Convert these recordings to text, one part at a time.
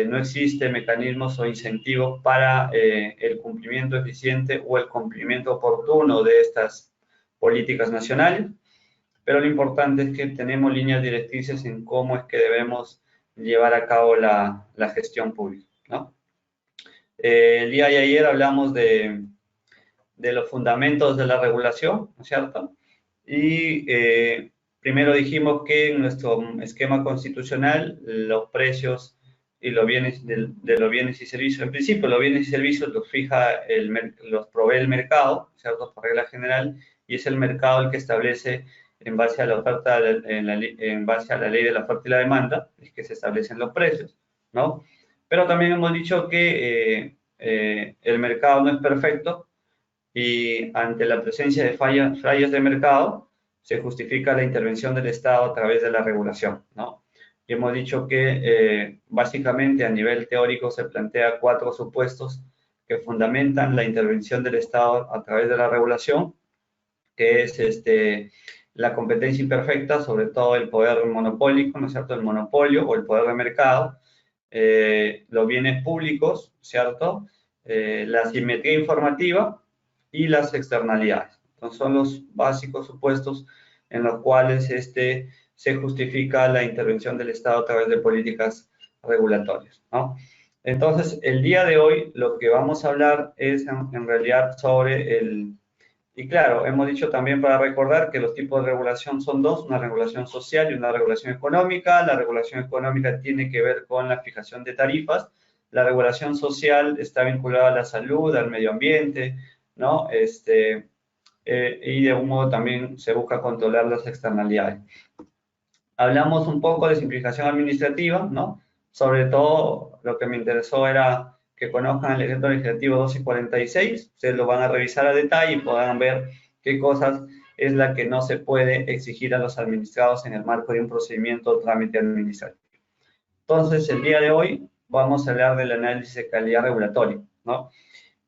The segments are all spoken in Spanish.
no existe mecanismos o incentivos para el cumplimiento eficiente o el cumplimiento oportuno de estas políticas nacionales, pero lo importante es que tenemos líneas directrices en cómo es que debemos llevar a cabo la gestión pública, ¿no? El día de ayer hablamos de los fundamentos de la regulación, ¿no es cierto? Y primero dijimos que en nuestro esquema constitucional los precios y los bienes de los bienes y servicios, en principio los bienes y servicios los los provee el mercado, ¿cierto? Por regla general, y es el mercado el que establece en base a la oferta, en base a la ley de la oferta y la demanda, es que se establecen los precios, ¿no? Pero también hemos dicho que el mercado no es perfecto, y ante la presencia de fallas de mercado, se justifica la intervención del Estado a través de la regulación, ¿no? Y hemos dicho que básicamente a nivel teórico se plantea 4 supuestos que fundamentan la intervención del Estado a través de la regulación, que es la competencia imperfecta, sobre todo el poder monopólico, ¿no es cierto?, el monopolio o el poder de mercado, los bienes públicos, ¿cierto?, la simetría informativa y las externalidades. Entonces, son los básicos supuestos en los cuales se justifica la intervención del Estado a través de políticas regulatorias, ¿no? Entonces, el día de hoy lo que vamos a hablar es en realidad sobre y claro, hemos dicho también para recordar que los tipos de regulación son dos, una regulación social y una regulación económica. La regulación económica tiene que ver con la fijación de tarifas. La regulación social está vinculada a la salud, al medio ambiente, ¿no? Y de un modo también se busca controlar las externalidades. Hablamos un poco de simplificación administrativa, ¿no? Sobre todo lo que me interesó era que conozcan el decreto legislativo 1246, ustedes lo van a revisar a detalle y podrán ver qué cosas es la que no se puede exigir a los administrados en el marco de un procedimiento o trámite administrativo. Entonces, el día de hoy vamos a hablar del análisis de calidad regulatoria, ¿no?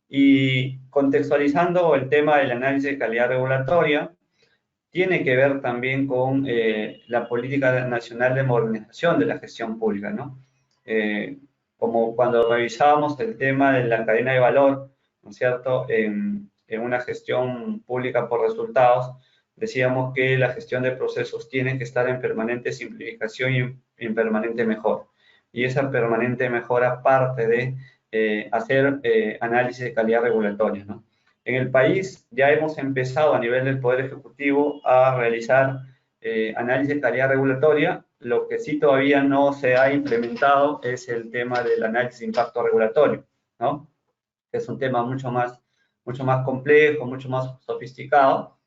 Y contextualizando el tema del análisis de calidad regulatoria, tiene que ver también con la política nacional de modernización de la gestión pública, ¿no? Como cuando revisábamos el tema de la cadena de valor, ¿no es cierto?, en una gestión pública por resultados, decíamos que la gestión de procesos tiene que estar en permanente simplificación y en permanente mejora. Y esa permanente mejora parte de hacer análisis de calidad regulatoria, ¿no? En el país ya hemos empezado a nivel del Poder Ejecutivo a realizar análisis de calidad regulatoria. Lo que sí todavía no se ha implementado es el tema del análisis de impacto regulatorio, ¿no? Que es un tema mucho más complejo, mucho más sofisticado,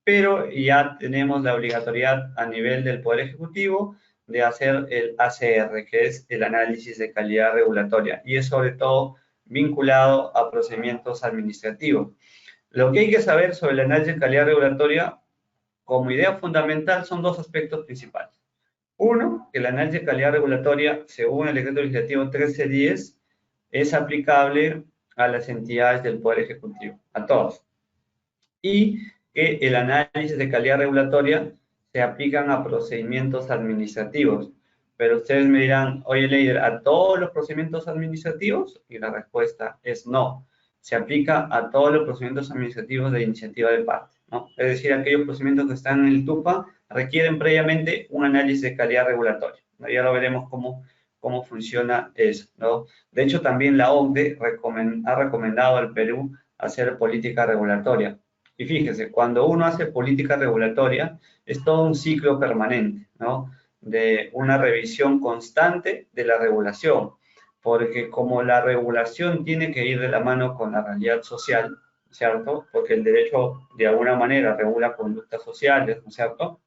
pero ya tenemos la obligatoriedad a nivel del Poder Ejecutivo de hacer el ACR, que es el análisis de calidad regulatoria, y es sobre todo vinculado a procedimientos administrativos. Lo que hay que saber sobre el análisis de calidad regulatoria como idea fundamental son dos aspectos principales. Uno, que el análisis de calidad regulatoria, según el decreto legislativo 1310, es aplicable a las entidades del Poder Ejecutivo, a todos. Y que el análisis de calidad regulatoria se aplican a procedimientos administrativos. Pero ustedes me dirán, oye, Leider, ¿a todos los procedimientos administrativos? Y la respuesta es no. Se aplica a todos los procedimientos administrativos de iniciativa de parte, ¿no? Es decir, aquellos procedimientos que están en el TUPA requieren previamente un análisis de calidad regulatoria, ¿no? Ya lo veremos cómo funciona eso, ¿no? De hecho, también la OCDE ha recomendado al Perú hacer política regulatoria. Y fíjese, cuando uno hace política regulatoria, es todo un ciclo permanente, ¿no?, de una revisión constante de la regulación, porque como la regulación tiene que ir de la mano con la realidad social, ¿cierto?, porque el derecho de alguna manera regula conductas sociales, ¿no es cierto?,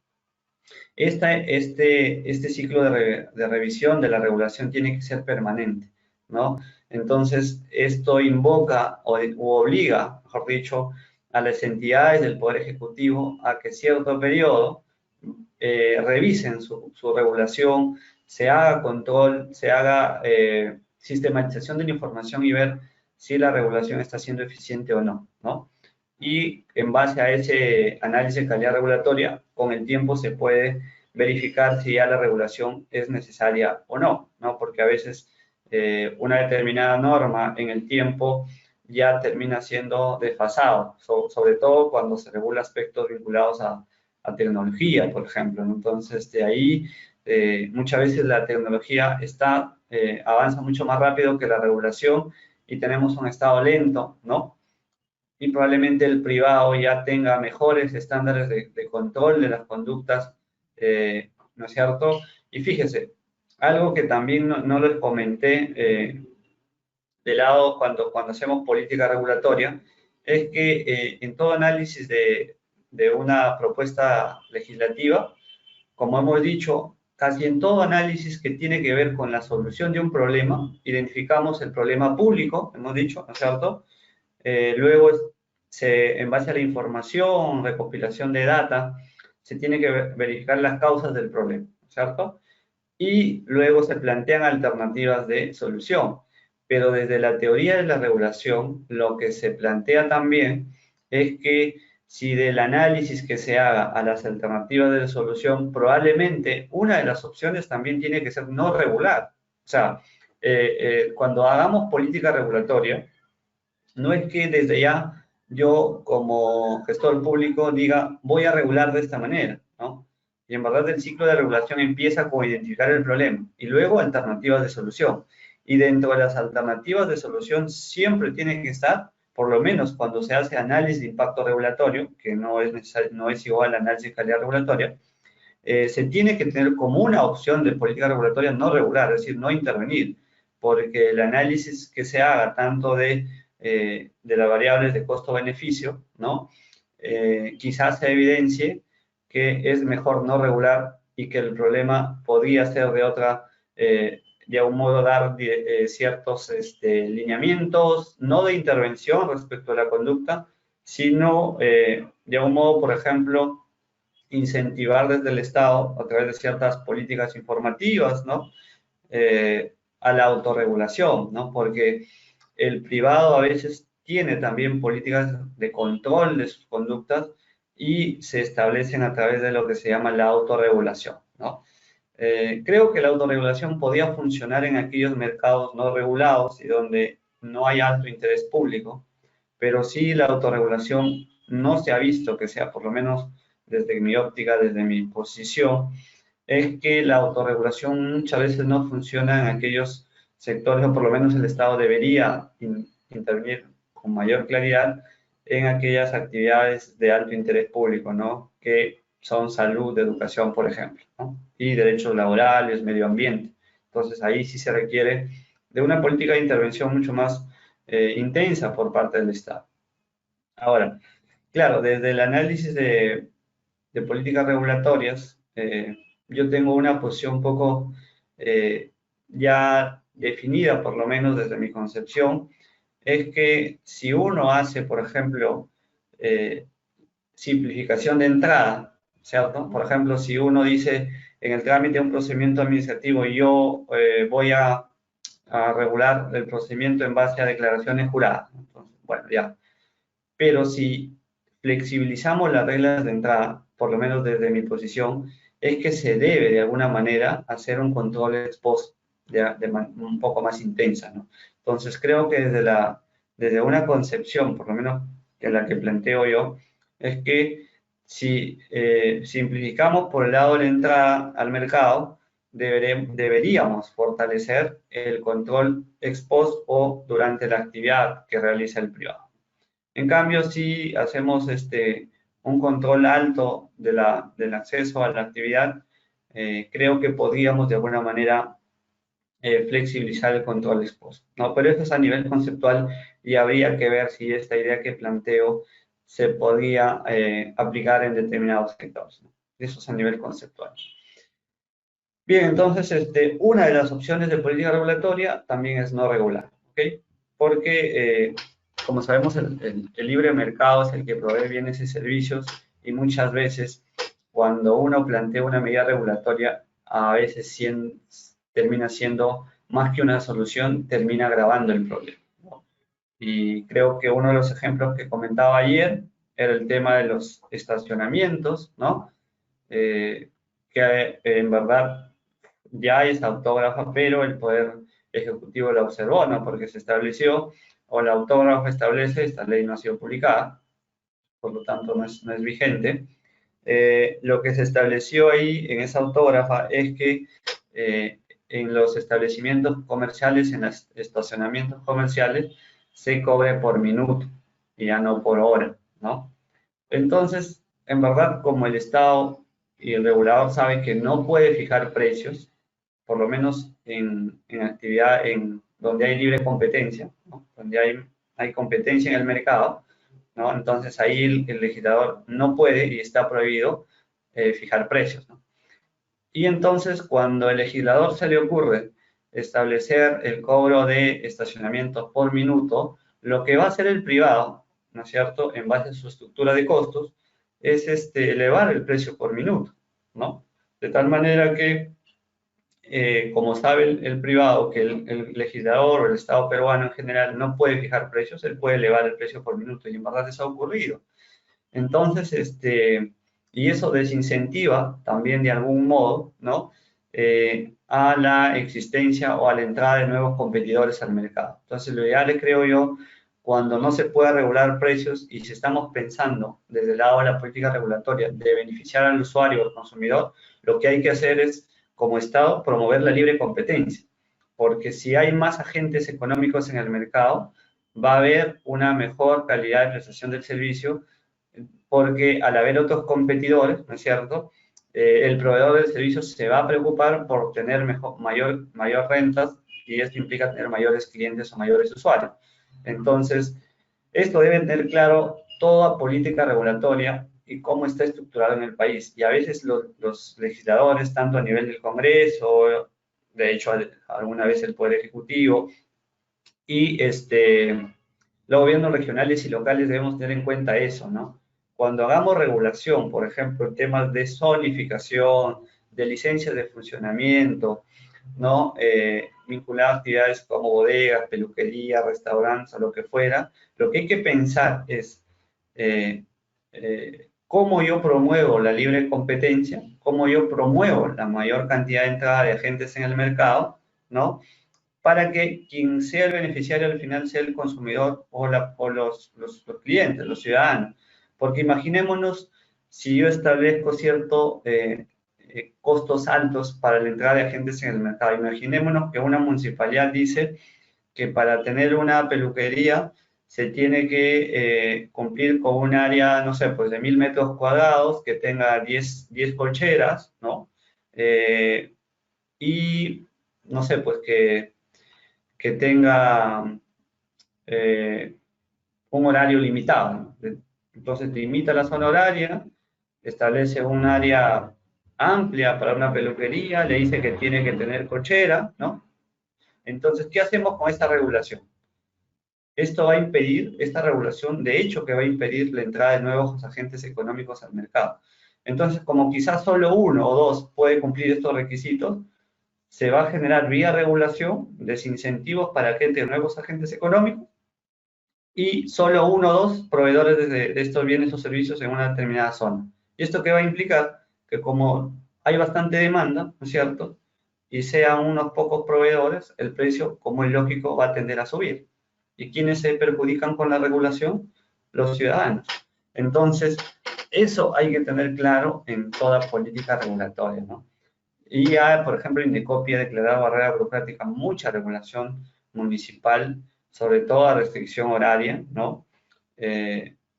este ciclo de revisión de la regulación tiene que ser permanente, ¿no? Entonces, esto invoca o obliga, mejor dicho, a las entidades del Poder Ejecutivo a que cierto periodo revisen su regulación, se haga control, se haga sistematización de la información y ver si la regulación está siendo eficiente o no, ¿no? Y en base a ese análisis de calidad regulatoria, con el tiempo se puede verificar si ya la regulación es necesaria o no, ¿no? Porque a veces una determinada norma en el tiempo ya termina siendo desfasado, sobre todo cuando se regula aspectos vinculados a tecnología, por ejemplo, ¿no? Entonces, de ahí muchas veces la tecnología avanza mucho más rápido que la regulación y tenemos un estado lento, ¿no? Y probablemente el privado ya tenga mejores estándares de control de las conductas, ¿no es cierto? Y fíjese, algo que también no les comenté de lado cuando hacemos política regulatoria, es que en todo análisis de una propuesta legislativa, como hemos dicho, casi en todo análisis que tiene que ver con la solución de un problema, identificamos el problema público, hemos dicho, ¿no es cierto? Luego, en base a la información, recopilación de data, se tiene que verificar las causas del problema, ¿cierto? Y luego se plantean alternativas de solución. Pero desde la teoría de la regulación, lo que se plantea también es que si del análisis que se haga a las alternativas de solución, probablemente una de las opciones también tiene que ser no regular. O sea, cuando hagamos política regulatoria, no es que desde ya yo como gestor público diga voy a regular de esta manera, ¿no? Y en verdad el ciclo de regulación empieza con identificar el problema y luego alternativas de solución. Y dentro de las alternativas de solución siempre tiene que estar, por lo menos cuando se hace análisis de impacto regulatorio, que no es igual al análisis de calidad regulatoria, se tiene que tener como una opción de política regulatoria no regular, es decir, no intervenir, porque el análisis que se haga tanto de las variables de costo-beneficio, ¿no? Quizás se evidencie que es mejor no regular y que el problema podría ser de algún modo dar ciertos lineamientos, no de intervención respecto a la conducta, sino de algún modo, por ejemplo, incentivar desde el Estado, a través de ciertas políticas informativas, ¿no? A la autorregulación, ¿no? Porque el privado a veces tiene también políticas de control de sus conductas y se establecen a través de lo que se llama la autorregulación, ¿no? Creo que la autorregulación podía funcionar en aquellos mercados no regulados y donde no hay alto interés público, pero sí la autorregulación no se ha visto que sea, por lo menos desde mi óptica, desde mi posición, es que la autorregulación muchas veces no funciona en aquellos sectores, o por lo menos el Estado debería intervenir con mayor claridad en aquellas actividades de alto interés público, ¿no? Que son salud, educación, por ejemplo, ¿no? Y derechos laborales, medio ambiente. Entonces, ahí sí se requiere de una política de intervención mucho más intensa por parte del Estado. Ahora, claro, desde el análisis de políticas regulatorias, yo tengo una posición un poco ya definida, por lo menos desde mi concepción, es que si uno hace, por ejemplo, eh, simplificación de entrada, ¿cierto? Por ejemplo, si uno dice en el trámite de un procedimiento administrativo, yo voy a regular el procedimiento en base a declaraciones juradas. Entonces, bueno, ya. Pero si flexibilizamos las reglas de entrada, por lo menos desde mi posición, es que se debe de alguna manera hacer un control ex post un poco más intensa, ¿no? Entonces creo que desde una concepción, por lo menos que la que planteo yo, es que si simplificamos por el lado de la entrada al mercado, deberíamos fortalecer el control ex post o durante la actividad que realiza el privado. En cambio, si hacemos un control alto del acceso a la actividad, creo que podríamos de alguna manera flexibilizar el control ex post, ¿no? Pero eso es a nivel conceptual y habría que ver si esta idea que planteo se podría aplicar en determinados sectores, ¿no? Eso es a nivel conceptual. Bien, entonces, una de las opciones de política regulatoria también es no regular, ¿ok? Porque, como sabemos, el libre mercado es el que provee bienes y servicios y muchas veces cuando uno plantea una medida regulatoria, a veces termina siendo más que una solución, termina agravando el problema, ¿no? Y creo que uno de los ejemplos que comentaba ayer era el tema de los estacionamientos, ¿no? Que en verdad ya es autógrafa, pero Ejecutivo la observó, ¿no? Porque se estableció, o el autógrafo establece, esta ley no ha sido publicada, por lo tanto no es vigente. Lo que se estableció ahí en esa autógrafa es que en los establecimientos comerciales, en los estacionamientos comerciales, se cobre por minuto y ya no por hora, ¿no? Entonces, en verdad, como el Estado y el regulador sabe que no puede fijar precios, por lo menos en actividad en donde hay libre competencia, ¿no? Donde hay competencia en el mercado, ¿no? Entonces ahí el legislador no puede y está prohibido fijar precios, ¿no? Y entonces cuando al legislador se le ocurre establecer el cobro de estacionamientos por minuto, lo que va a hacer el privado, ¿no es cierto?, en base a su estructura de costos, es elevar el precio por minuto, ¿no? De tal manera que, como sabe el privado, que el legislador o el Estado peruano en general no puede fijar precios, él puede elevar el precio por minuto, y en verdad eso ha ocurrido. Entonces, y eso desincentiva también de algún modo, ¿no? A la existencia o a la entrada de nuevos competidores al mercado. Entonces, lo ideal, creo yo, cuando no se pueda regular precios y si estamos pensando desde el lado de la política regulatoria de beneficiar al usuario o al consumidor, lo que hay que hacer es, como Estado, promover la libre competencia. Porque si hay más agentes económicos en el mercado, va a haber una mejor calidad de prestación del servicio, porque al haber otros competidores, ¿no es cierto?, el proveedor del servicio se va a preocupar por tener mayor rentas y esto implica tener mayores clientes o mayores usuarios. Entonces, esto debe tener claro toda política regulatoria y cómo está estructurado en el país. Y a veces los legisladores, tanto a nivel del Congreso, de hecho alguna vez el Poder Ejecutivo y los gobiernos regionales y locales debemos tener en cuenta eso, ¿no? Cuando hagamos regulación, por ejemplo, en temas de zonificación, de licencias de funcionamiento, ¿no? Vincular actividades como bodegas, peluquería, restaurantes o lo que fuera, lo que hay que pensar es cómo yo promuevo la libre competencia, cómo yo promuevo la mayor cantidad de entrada de agentes en el mercado, ¿no? Para que quien sea el beneficiario al final sea el consumidor o los clientes, los ciudadanos. Porque imaginémonos si yo establezco ciertos costos altos para la entrada de agentes en el mercado. Imaginémonos que una municipalidad dice que para tener una peluquería se tiene que cumplir con un área, no sé, pues de 1000 metros cuadrados, que tenga 10 colcheras, ¿no? Y, no sé, pues que tenga un horario limitado, ¿no? Entonces limita la zona horaria, establece un área amplia para una peluquería, le dice que tiene que tener cochera, ¿no? Entonces, ¿qué hacemos con esta regulación? Esto va a impedir, esta regulación, de hecho, que va a impedir la entrada de nuevos agentes económicos al mercado. Entonces, como quizás solo uno o dos puede cumplir estos requisitos, se va a generar vía regulación desincentivos para que entren nuevos agentes económicos y solo uno o dos proveedores de estos bienes o servicios en una determinada zona. ¿Y esto qué va a implicar? Que como hay bastante demanda, ¿no es cierto?, y sean unos pocos proveedores, el precio, como es lógico, va a tender a subir. ¿Y quiénes se perjudican con la regulación? Los ciudadanos. Entonces, eso hay que tener claro en toda política regulatoria, ¿no? Y ya, por ejemplo, Indecopi ha declarado barrera burocrática mucha regulación municipal, sobre todo a restricción horaria, ¿no?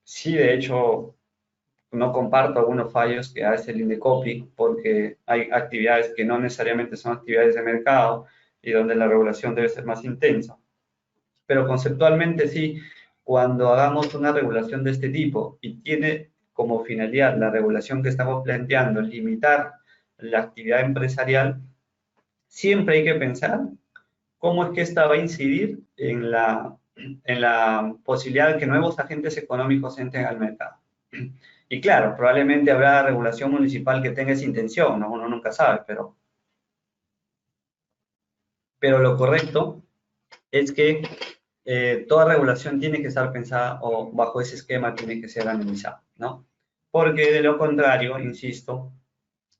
Sí, de hecho, no comparto algunos fallos que hace el Indecopi, porque hay actividades que no necesariamente son actividades de mercado y donde la regulación debe ser más intensa. Pero conceptualmente sí, cuando hagamos una regulación de este tipo y tiene como finalidad la regulación que estamos planteando, limitar la actividad empresarial, siempre hay que pensar cómo es que esta va a incidir en la posibilidad de que nuevos agentes económicos entren al mercado. Y claro, probablemente habrá regulación municipal que tenga esa intención, ¿no? Uno nunca sabe, pero lo correcto es que toda regulación tiene que estar pensada o bajo ese esquema tiene que ser analizada, ¿no? Porque de lo contrario, insisto,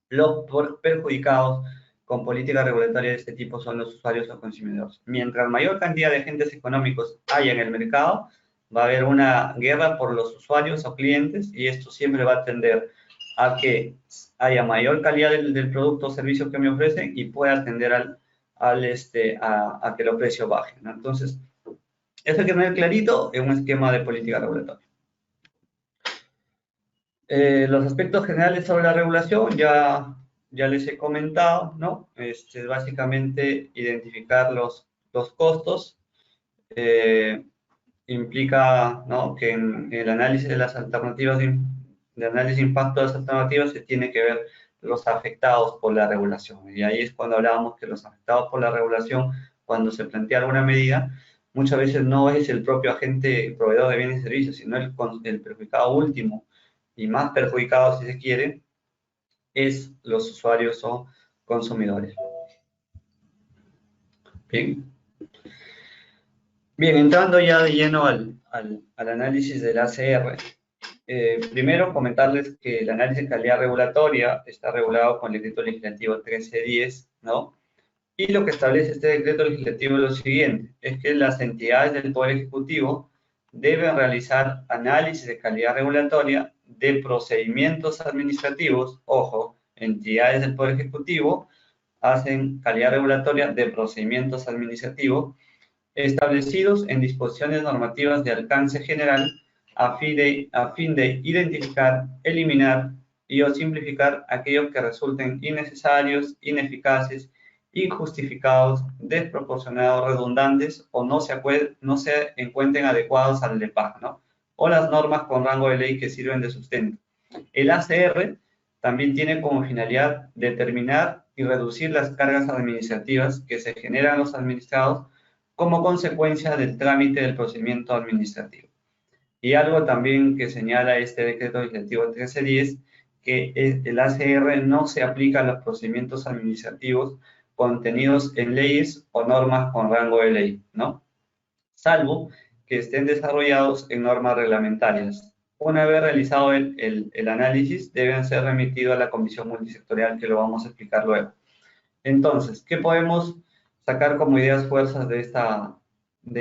los perjudicados, con política regulatoria de este tipo son los usuarios o consumidores. Mientras mayor cantidad de agentes económicos haya en el mercado, va a haber una guerra por los usuarios o clientes y esto siempre va a tender a que haya mayor calidad del producto o servicio que me ofrecen y pueda tender a que los precios bajen, ¿no? Entonces, eso hay que tener clarito en un esquema de política regulatoria. Los aspectos generales sobre la regulación ya les he comentado, ¿no? Básicamente identificar los costos, implica, ¿no?, que en el análisis de las alternativas, de análisis de impacto de las alternativas, se tiene que ver los afectados por la regulación. Y ahí es cuando hablábamos que los afectados por la regulación, cuando se plantea alguna medida, muchas veces no es el propio agente proveedor de bienes y servicios, sino el perjudicado último y más perjudicado, si se quiere, es los usuarios o consumidores. Bien. Bien, entrando ya de lleno al análisis del ACR, primero comentarles que el análisis de calidad regulatoria está regulado con el decreto legislativo 1310, ¿no? Y lo que establece este decreto legislativo es lo siguiente, es que las entidades del Poder Ejecutivo deben realizar análisis de calidad regulatoria de procedimientos administrativos, ojo, entidades del Poder Ejecutivo hacen calidad regulatoria de procedimientos administrativos establecidos en disposiciones normativas de alcance general a fin de identificar, eliminar y o simplificar aquellos que resulten innecesarios, ineficaces, injustificados, desproporcionados, redundantes o no se encuentren adecuados al DEPAC, ¿no? O las normas con rango de ley que sirven de sustento. El ACR también tiene como finalidad determinar y reducir las cargas administrativas que se generan a los administrados como consecuencia del trámite del procedimiento administrativo. Y algo también que señala este decreto legislativo 1310, que el ACR no se aplica a los procedimientos administrativos contenidos en leyes o normas con rango de ley, ¿no? Salvo que estén desarrollados en normas reglamentarias. Una vez realizado el análisis, deben ser remitidos a la comisión multisectorial, que lo vamos a explicar luego. Entonces, ¿qué podemos sacar como ideas fuerzas de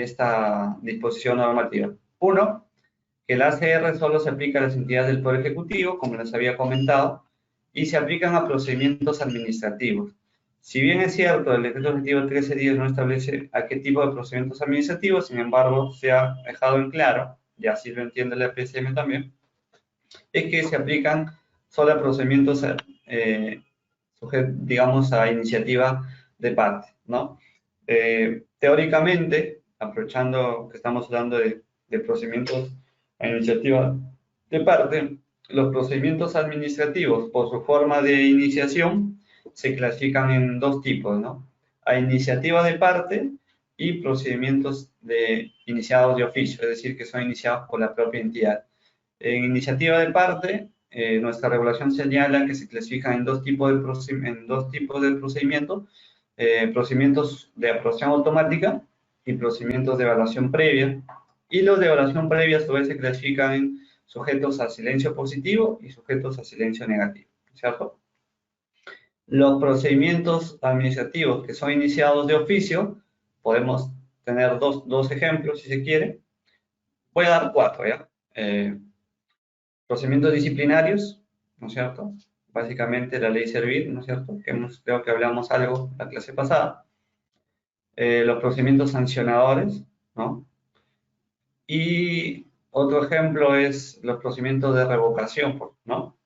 esta disposición normativa? Uno, que el ACR solo se aplica a las entidades del Poder Ejecutivo, como les había comentado, y se aplican a procedimientos administrativos. Si bien es cierto, el decreto legislativo 1310 no establece a qué tipo de procedimientos administrativos, sin embargo, se ha dejado en claro, y así lo entiende la PCM también, es que se aplican solo a procedimientos digamos, a iniciativa de parte, ¿no? Teóricamente, aprovechando que estamos hablando de procedimientos a iniciativa de parte, los procedimientos administrativos, por su forma de iniciación, se clasifican en dos tipos, ¿no? A iniciativa de parte y procedimientos iniciados de oficio, es decir, que son iniciados por la propia entidad. En iniciativa de parte, nuestra regulación señala que se clasifican en dos tipos de procedimientos, procedimientos de aprobación automática y procedimientos de evaluación previa. Y los de evaluación previa a su vez se clasifican en sujetos a silencio positivo y sujetos a silencio negativo, ¿cierto? Los procedimientos administrativos que son iniciados de oficio, podemos tener dos ejemplos si se quiere. Voy a dar cuatro, ¿ya? Procedimientos disciplinarios, ¿no es cierto? Básicamente la ley Servir, ¿no es cierto? Creo que hablamos algo la clase pasada. Los procedimientos sancionadores, ¿no? Y otro ejemplo es los procedimientos de revocación, ¿no?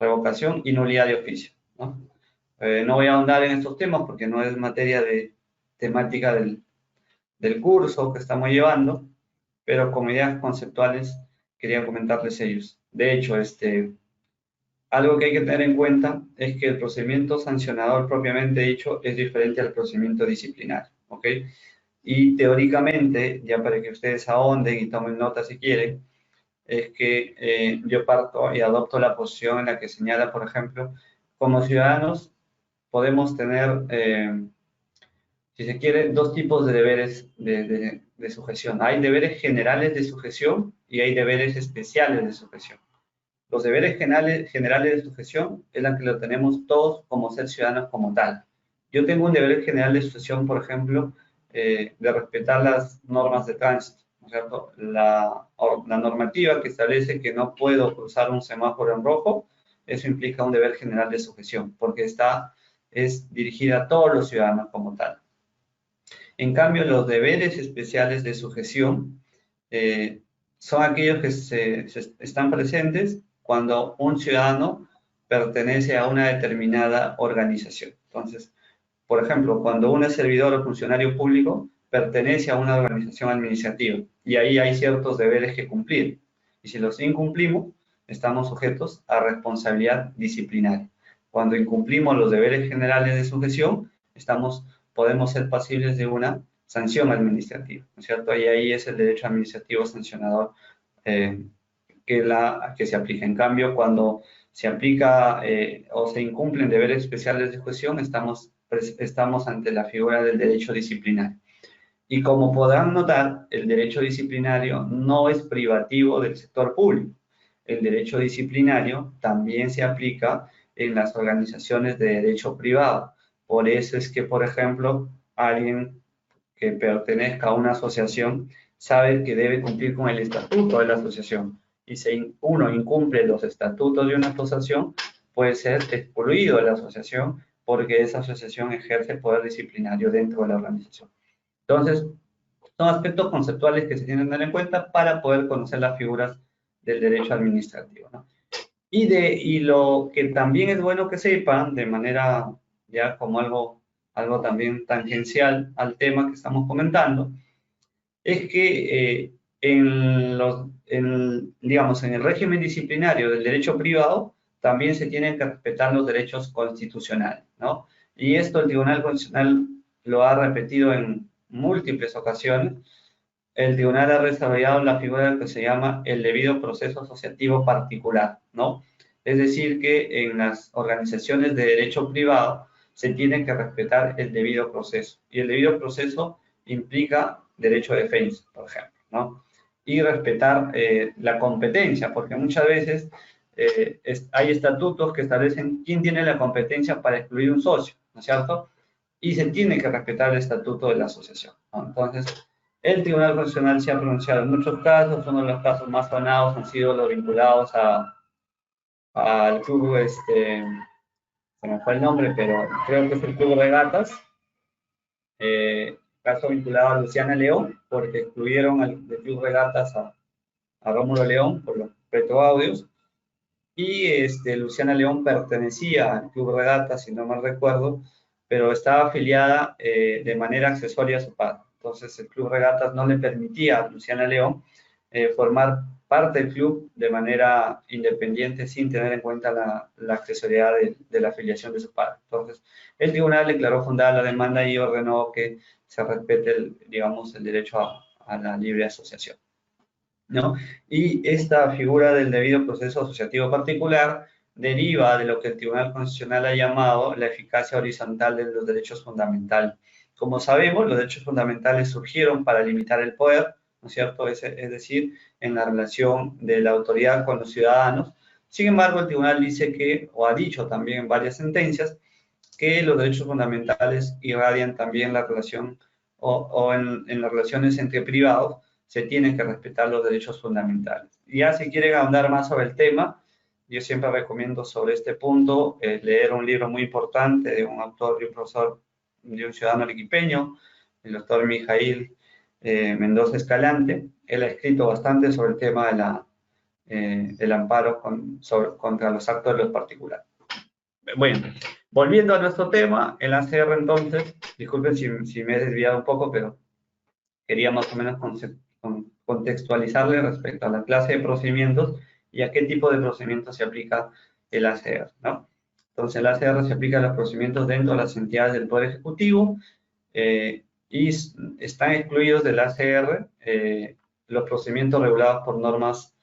Revocación y nulidad de oficio, ¿no? No voy a ahondar en estos temas porque no es materia de temática del curso que estamos llevando, pero como ideas conceptuales quería comentarles ellos. De hecho, algo que hay que tener en cuenta es que el procedimiento sancionador propiamente dicho es diferente al procedimiento disciplinario, ¿ok? Y teóricamente, ya para que ustedes ahonden y tomen nota si quieren, es que yo parto y adopto la posición en la que señala, por ejemplo, como ciudadanos podemos tener, si se quiere, dos tipos de deberes de sujeción. Hay deberes generales de sujeción y hay deberes especiales de sujeción. Los deberes generales de sujeción es la que lo tenemos todos como ser ciudadanos como tal. yo tengo un deber general de sucesión, por ejemplo, de respetar las normas de tránsito, ¿no es cierto? La normativa que establece que no puedo cruzar un semáforo en rojo, eso implica un deber general de sujeción, porque es dirigida a todos los ciudadanos como tal. En cambio, los deberes especiales de sujeción son aquellos que están presentes cuando un ciudadano pertenece a una determinada organización. Entonces, por ejemplo, cuando uno es servidor o funcionario público, pertenece a una organización administrativa y ahí hay ciertos deberes que cumplir. Y si los incumplimos, estamos sujetos a responsabilidad disciplinaria. Cuando incumplimos los deberes generales de sujeción, podemos ser pasibles de una sanción administrativa, ¿no es cierto? Y ahí es el derecho administrativo sancionador que se aplica. En cambio, cuando se aplica o se incumplen deberes especiales de sujeción, estamos ante la figura del derecho disciplinario. Y como podrán notar, el derecho disciplinario no es privativo del sector público. El derecho disciplinario también se aplica en las organizaciones de derecho privado. Por eso es que, por ejemplo, alguien que pertenezca a una asociación sabe que debe cumplir con el estatuto de la asociación. Y si uno incumple los estatutos de una asociación, puede ser excluido de la asociación porque esa asociación ejerce poder disciplinario dentro de la organización. Entonces, son aspectos conceptuales que se tienen que tener en cuenta para poder conocer las figuras del derecho administrativo, ¿no? Y lo que también es bueno que sepan, de manera ya como algo también tangencial al tema que estamos comentando, es que digamos, en el régimen disciplinario del derecho privado también se tienen que respetar los derechos constitucionales, ¿no? Y esto el Tribunal Constitucional lo ha repetido en múltiples ocasiones. El tribunal ha desarrollado la figura que se llama el debido proceso asociativo particular, ¿no? Es decir, que en las organizaciones de derecho privado se tiene que respetar el debido proceso. Y el debido proceso implica derecho de defensa, por ejemplo, ¿no? Y respetar la competencia, porque muchas veces hay estatutos que establecen quién tiene la competencia para excluir un socio, ¿no es cierto? Y se tiene que respetar el estatuto de la asociación, ¿no? Entonces, el Tribunal Constitucional se ha pronunciado en muchos casos, uno de los casos más sonados han sido los vinculados al club, se me fue el nombre, pero creo que es el Club Regatas, caso vinculado a Luciana León, porque excluyeron del Club Regatas a Rómulo León por los retroaudios, y Luciana León pertenecía al Club Regatas, si no mal recuerdo, pero estaba afiliada de manera accesoria a su padre. Entonces el Club Regatas no le permitía a Luciana León formar parte del club de manera independiente sin tener en cuenta la accesoriedad de la afiliación de su padre. Entonces el tribunal declaró fundada la demanda y ordenó que se respete, digamos, el derecho a la libre asociación, ¿no? Y esta figura del debido proceso asociativo particular deriva de lo que el Tribunal Constitucional ha llamado la eficacia horizontal de los derechos fundamentales. Como sabemos, los derechos fundamentales surgieron para limitar el poder, ¿no es cierto? Es decir, en la relación de la autoridad con los ciudadanos. Sin embargo, el tribunal dice que, o ha dicho también en varias sentencias, que los derechos fundamentales irradian también la relación o en las relaciones entre privados se tienen que respetar los derechos fundamentales. Y ya si quieren ahondar más sobre el tema, yo siempre recomiendo sobre este punto leer un libro muy importante de un autor y un profesor, de un ciudadano arequipeño, el doctor Mijail Mendoza Escalante. Él ha escrito bastante sobre el tema del amparo contra los actos de los particulares. Bueno, volviendo a nuestro tema, el ACR entonces, disculpen si me he desviado un poco, pero quería más o menos contextualizarle respecto a la clase de procedimientos y a qué tipo de procedimientos se aplica el ACR, ¿no? Entonces, el ACR se aplica a los procedimientos dentro de las entidades del Poder Ejecutivo y están excluidos del ACR los procedimientos regulados por normas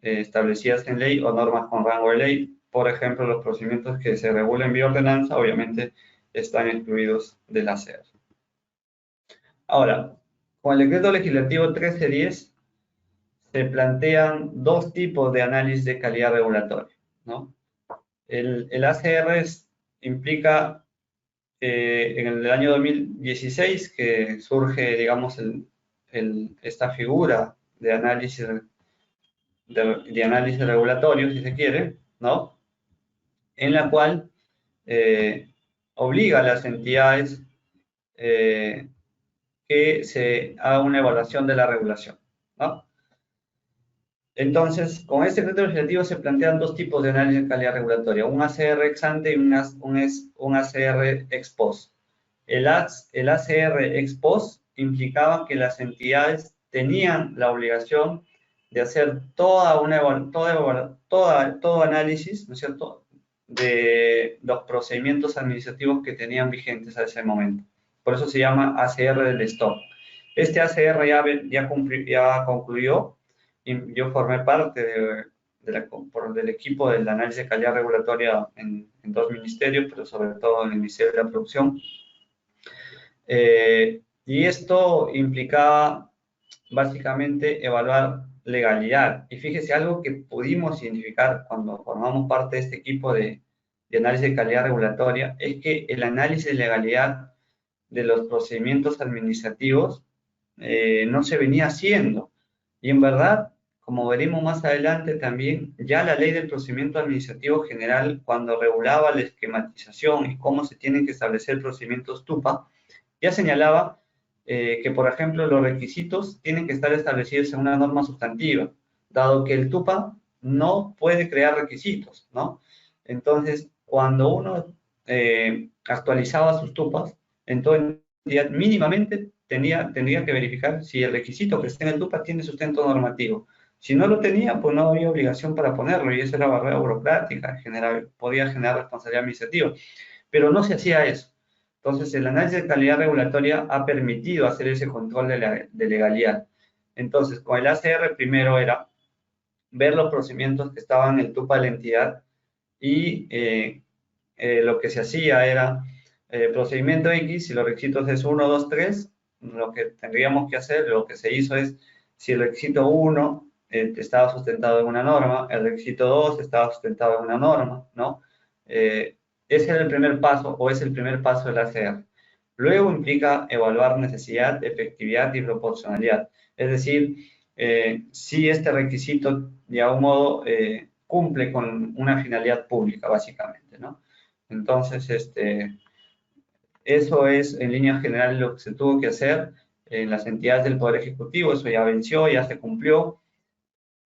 establecidas en ley o normas con rango de ley. Por ejemplo, los procedimientos que se regulen vía ordenanza, obviamente, están excluidos del ACR. Ahora, con el decreto legislativo 1310 se plantean dos tipos de análisis de calidad regulatoria, ¿no? El ACR implica en el año 2016 que surge, digamos, esta figura de análisis, de análisis regulatorio, si se quiere, ¿no? En la cual obliga a las entidades que se haga una evaluación de la regulación, ¿no? Entonces, con este decreto legislativo se plantean dos tipos de análisis de calidad regulatoria, un ACR ex ante y un ACR ex post. El ACR ex post implicaba que las entidades tenían la obligación de hacer todo análisis, ¿no es cierto?, de los procedimientos administrativos que tenían vigentes a ese momento. Por eso se llama ACR del stock. Este ACR ya concluyó. Y yo formé parte del equipo del análisis de calidad regulatoria en dos ministerios, pero sobre todo en el Ministerio de la Producción. Y esto implicaba básicamente evaluar legalidad. Y fíjese, algo que pudimos identificar cuando formamos parte de este equipo de análisis de calidad regulatoria es que el análisis de legalidad de los procedimientos administrativos no se venía haciendo. Y en verdad, como veremos más adelante también, ya la ley del procedimiento administrativo general, cuando regulaba la esquematización y cómo se tienen que establecer procedimientos TUPA, ya señalaba que, por ejemplo, los requisitos tienen que estar establecidos en una norma sustantiva, dado que el TUPA no puede crear requisitos, ¿no? Entonces, cuando uno actualizaba sus TUPAs, entonces mínimamente tendría que verificar si el requisito que está en el TUPA tiene sustento normativo. Si no lo tenía, pues no había obligación para ponerlo, y eso era barrera burocrática, podía generar responsabilidad administrativa. Pero no se hacía eso. Entonces, el análisis de calidad regulatoria ha permitido hacer ese control de legalidad. Entonces, con el ACR primero era ver los procedimientos que estaban en el TUPA de la entidad y lo que se hacía era procedimiento X, si los requisitos es 1, 2, 3, lo que tendríamos que hacer, lo que se hizo es, si el requisito 1 estaba sustentado en una norma, el requisito 2 estaba sustentado en una norma, ¿no? Ese era el primer paso, o es el primer paso del ACR. Luego implica evaluar necesidad, efectividad y proporcionalidad. Es decir, si este requisito de algún modo cumple con una finalidad pública, básicamente, ¿no? Entonces, eso es en líneas generales lo que se tuvo que hacer en las entidades del Poder Ejecutivo. Eso ya venció, ya se cumplió.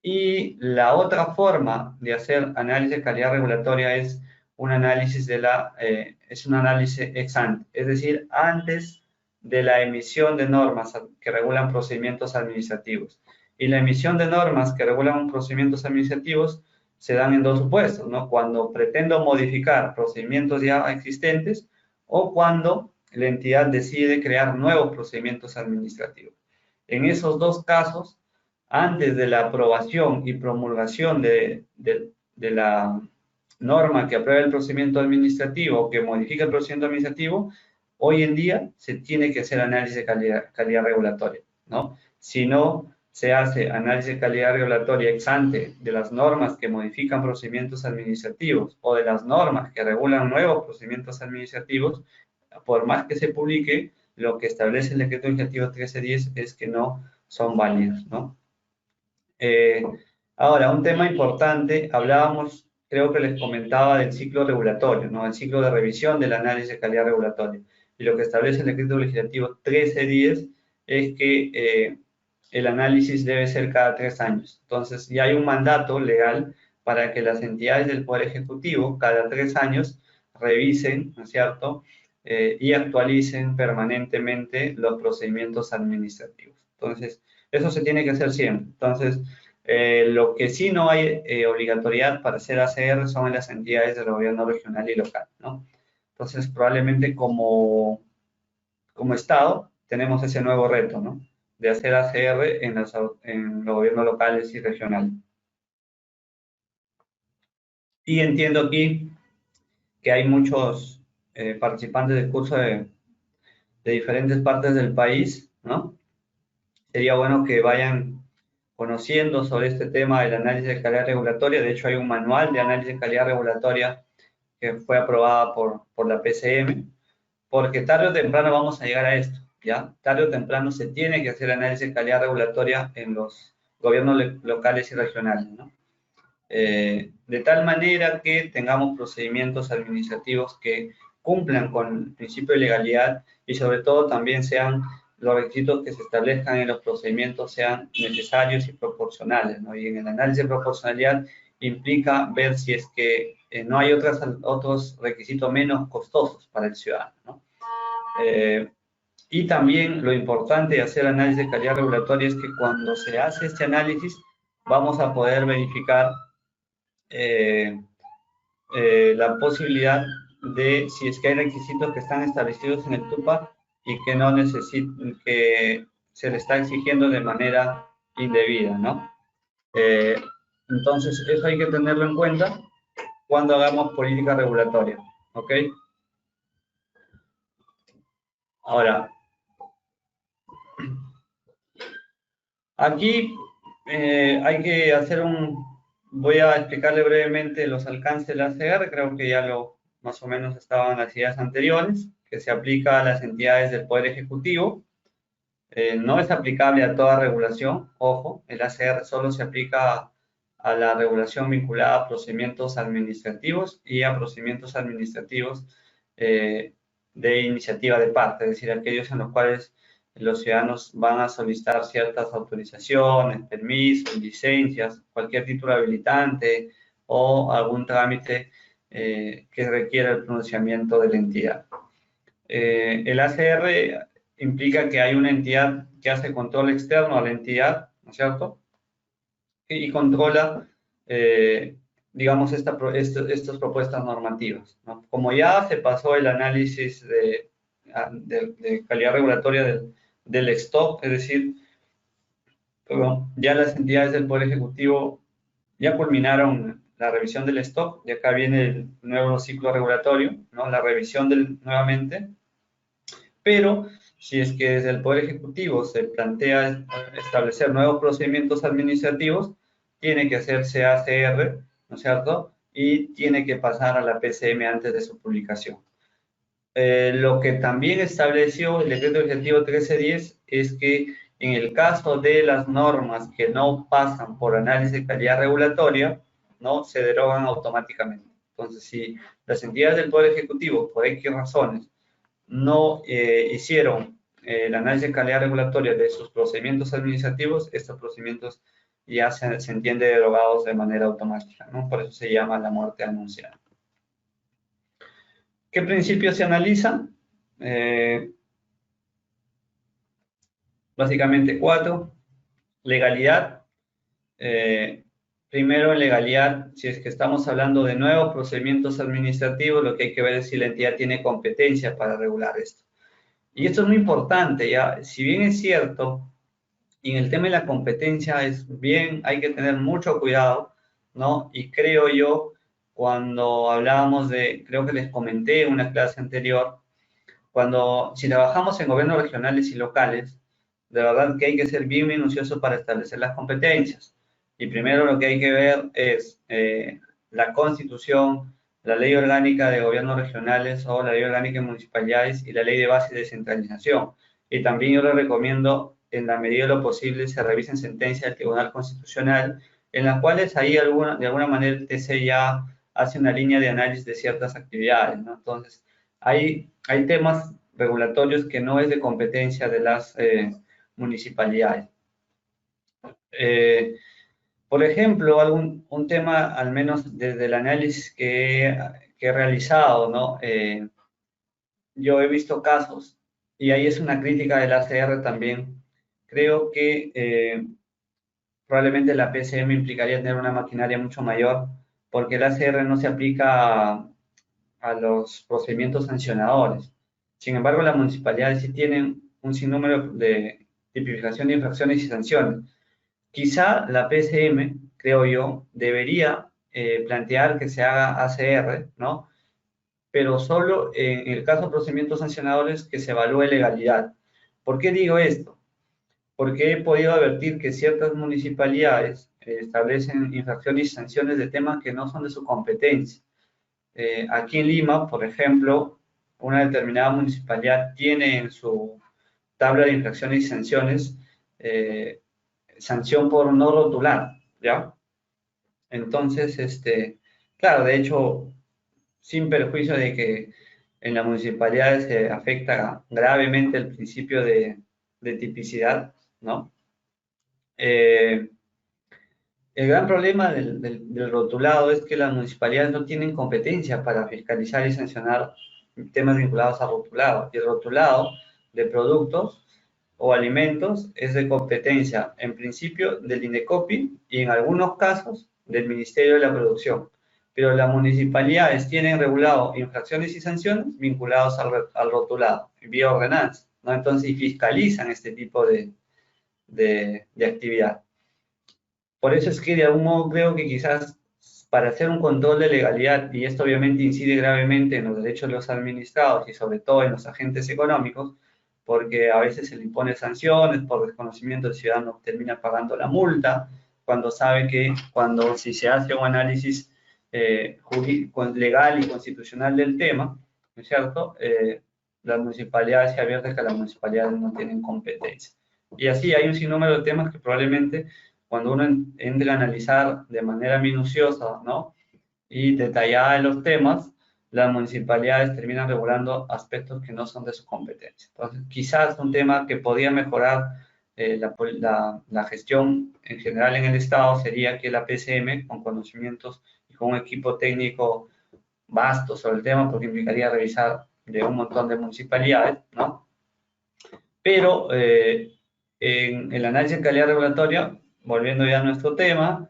Y la otra forma de hacer análisis de calidad regulatoria es un análisis ex ante, es decir, antes de la emisión de normas que regulan procedimientos administrativos. Y la emisión de normas que regulan procedimientos administrativos se dan en dos supuestos, ¿no? Cuando pretendo modificar procedimientos ya existentes o cuando la entidad decide crear nuevos procedimientos administrativos. En esos dos casos, antes de la aprobación y promulgación de la norma que aprueba el procedimiento administrativo o que modifica el procedimiento administrativo, hoy en día se tiene que hacer análisis de calidad regulatoria, ¿no? Si no se hace análisis de calidad regulatoria ex ante de las normas que modifican procedimientos administrativos o de las normas que regulan nuevos procedimientos administrativos, por más que se publique, lo que establece el decreto legislativo 1310 es que no son válidos, ¿no? Ahora, un tema importante, hablábamos, creo que les comentaba del ciclo regulatorio, ¿no? El ciclo de revisión del análisis de calidad regulatoria. Y lo que establece el decreto legislativo 1310 es que el análisis debe ser cada 3 años. Entonces, ya hay un mandato legal para que las entidades del Poder Ejecutivo cada 3 años revisen, ¿no es cierto?, y actualicen permanentemente los procedimientos administrativos. Entonces, eso se tiene que hacer siempre. Entonces, lo que sí no hay obligatoriedad para hacer ACR son en las entidades del gobierno regional y local, ¿no? Entonces, probablemente como Estado tenemos ese nuevo reto, ¿no? De hacer ACR en los gobiernos locales y regionales. Y entiendo aquí que hay muchos participantes del curso de diferentes partes del país, ¿no? Sería bueno que vayan conociendo sobre este tema del análisis de calidad regulatoria. De hecho, hay un manual de análisis de calidad regulatoria que fue aprobada por la PCM, porque tarde o temprano vamos a llegar a esto, ¿ya? Tarde o temprano se tiene que hacer análisis de calidad regulatoria en los gobiernos locales y regionales, ¿no? De tal manera que tengamos procedimientos administrativos que cumplan con el principio de legalidad y sobre todo también sean los requisitos que se establezcan en los procedimientos sean necesarios y proporcionales, ¿no? Y en el análisis de proporcionalidad implica ver si es que no hay otros requisitos menos costosos para el ciudadano, ¿no? Y también lo importante de hacer análisis de calidad regulatoria es que cuando se hace este análisis vamos a poder verificar eh, la posibilidad de si es que hay requisitos que están establecidos en el TUPA y que no necesitan, que se le está exigiendo de manera indebida, ¿no? Entonces, eso hay que tenerlo en cuenta cuando hagamos política regulatoria, ¿ok? Ahora, aquí hay que hacer voy a explicarle brevemente los alcances de la ACR, creo que ya más o menos estaban en las ideas anteriores, que se aplica a las entidades del Poder Ejecutivo. No es aplicable a toda regulación, ojo, el ACR solo se aplica a la regulación vinculada a procedimientos administrativos y a procedimientos administrativos de iniciativa de parte, es decir, aquellos en los cuales los ciudadanos van a solicitar ciertas autorizaciones, permisos, licencias, cualquier título habilitante o algún trámite que requiera el pronunciamiento de la entidad. El ACR implica que hay una entidad que hace control externo a la entidad, ¿no es cierto? Y controla, digamos, estas propuestas normativas, ¿no? Como ya se pasó el análisis de calidad regulatoria del stock, es decir, ya las entidades del Poder Ejecutivo ya culminaron la revisión del stock, y acá viene el nuevo ciclo regulatorio, ¿no? La revisión nuevamente, pero si es que desde el Poder Ejecutivo se plantea establecer nuevos procedimientos administrativos, tiene que hacerse ACR, ¿no es cierto? Y tiene que pasar a la PCM antes de su publicación. Lo que también estableció el decreto ejecutivo 1310 es que en el caso de las normas que no pasan por análisis de calidad regulatoria, ¿no? Se derogan automáticamente. Entonces, si las entidades del Poder Ejecutivo, por X razones, no hicieron el análisis de calidad regulatoria de sus procedimientos administrativos, estos procedimientos ya se entiende derogados de manera automática, ¿no? Por eso se llama la muerte anunciada. ¿Qué principios se analizan? Básicamente 4. Legalidad. Primero, en legalidad, si es que estamos hablando de nuevos procedimientos administrativos, lo que hay que ver es si la entidad tiene competencia para regular esto. Y esto es muy importante, ya, si bien es cierto, y en el tema de la competencia es bien, hay que tener mucho cuidado, ¿no? Y creo yo, cuando hablábamos creo que les comenté en una clase anterior, si trabajamos en gobiernos regionales y locales, de verdad que hay que ser bien minucioso para establecer las competencias. Y primero lo que hay que ver es la Constitución, la Ley Orgánica de Gobiernos Regionales o la Ley Orgánica de Municipalidades y la Ley de Base de Descentralización. Y también yo les recomiendo, en la medida de lo posible, se revisen sentencias del Tribunal Constitucional, en las cuales ahí de alguna manera el TC ya hace una línea de análisis de ciertas actividades, ¿no? Entonces, hay temas regulatorios que no es de competencia de las municipalidades. Por ejemplo, un tema, al menos desde el análisis que he realizado, ¿no? Yo he visto casos, y ahí es una crítica del ACR también. Creo que probablemente la PCM implicaría tener una maquinaria mucho mayor, porque el ACR no se aplica a los procedimientos sancionadores. Sin embargo, las municipalidades sí tienen un sinnúmero de tipificación de infracciones y sanciones. Quizá la PCM, creo yo, debería plantear que se haga ACR, ¿no? Pero solo en el caso de procedimientos sancionadores que se evalúe legalidad. ¿Por qué digo esto? Porque he podido advertir que ciertas municipalidades establecen infracciones y sanciones de temas que no son de su competencia. Aquí en Lima, por ejemplo, una determinada municipalidad tiene en su tabla de infracciones y sanciones sanción por no rotular, ¿ya? Entonces, claro, de hecho, sin perjuicio de que en las municipalidades se afecta gravemente el principio de tipicidad, ¿no? El gran problema del rotulado es que las municipalidades no tienen competencia para fiscalizar y sancionar temas vinculados al rotulado. Y el rotulado de productos o alimentos es de competencia, en principio, del INDECOPI y en algunos casos del Ministerio de la Producción. Pero las municipalidades tienen regulado infracciones y sanciones vinculados al rotulado, vía ordenanza, ¿no? Entonces, y fiscalizan este tipo de actividad. Por eso es que de algún modo creo que quizás para hacer un control de legalidad, y esto obviamente incide gravemente en los derechos de los administrados y sobre todo en los agentes económicos, porque a veces se le impone sanciones por desconocimiento, el ciudadano termina pagando la multa, cuando sabe que si se hace un análisis legal y constitucional del tema, ¿no es cierto? Las municipalidades se advierte que las municipalidades no tienen competencia. Y así hay un sinnúmero de temas que probablemente cuando uno entre a analizar de manera minuciosa, ¿no? Y detallada en los temas, las municipalidades terminan regulando aspectos que no son de su competencia. Entonces, quizás un tema que podría mejorar la gestión en general en el Estado sería que la PCM, con conocimientos y con un equipo técnico vasto sobre el tema, porque implicaría revisar de un montón de municipalidades, ¿no? Pero en el análisis de calidad regulatoria, volviendo ya a nuestro tema,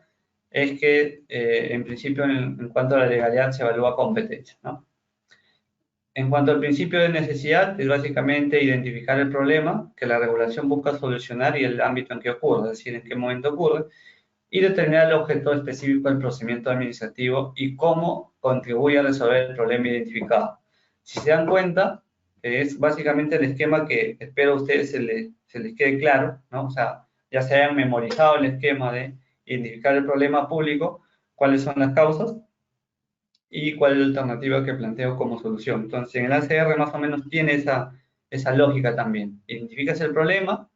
es que en principio en cuanto a la legalidad se evalúa competencia, ¿no? En cuanto al principio de necesidad, es básicamente identificar el problema que la regulación busca solucionar y el ámbito en que ocurre, es decir, en qué momento ocurre, y determinar el objeto específico del procedimiento administrativo y cómo contribuye a resolver el problema identificado. Si se dan cuenta, es básicamente el esquema que espero a ustedes se les quede claro, ¿no? O sea, ya se hayan memorizado el esquema de identificar el problema público, cuáles son las causas y cuál es la alternativa que planteo como solución. Entonces, en el ACR más o menos tiene esa lógica también. Identificas el problema,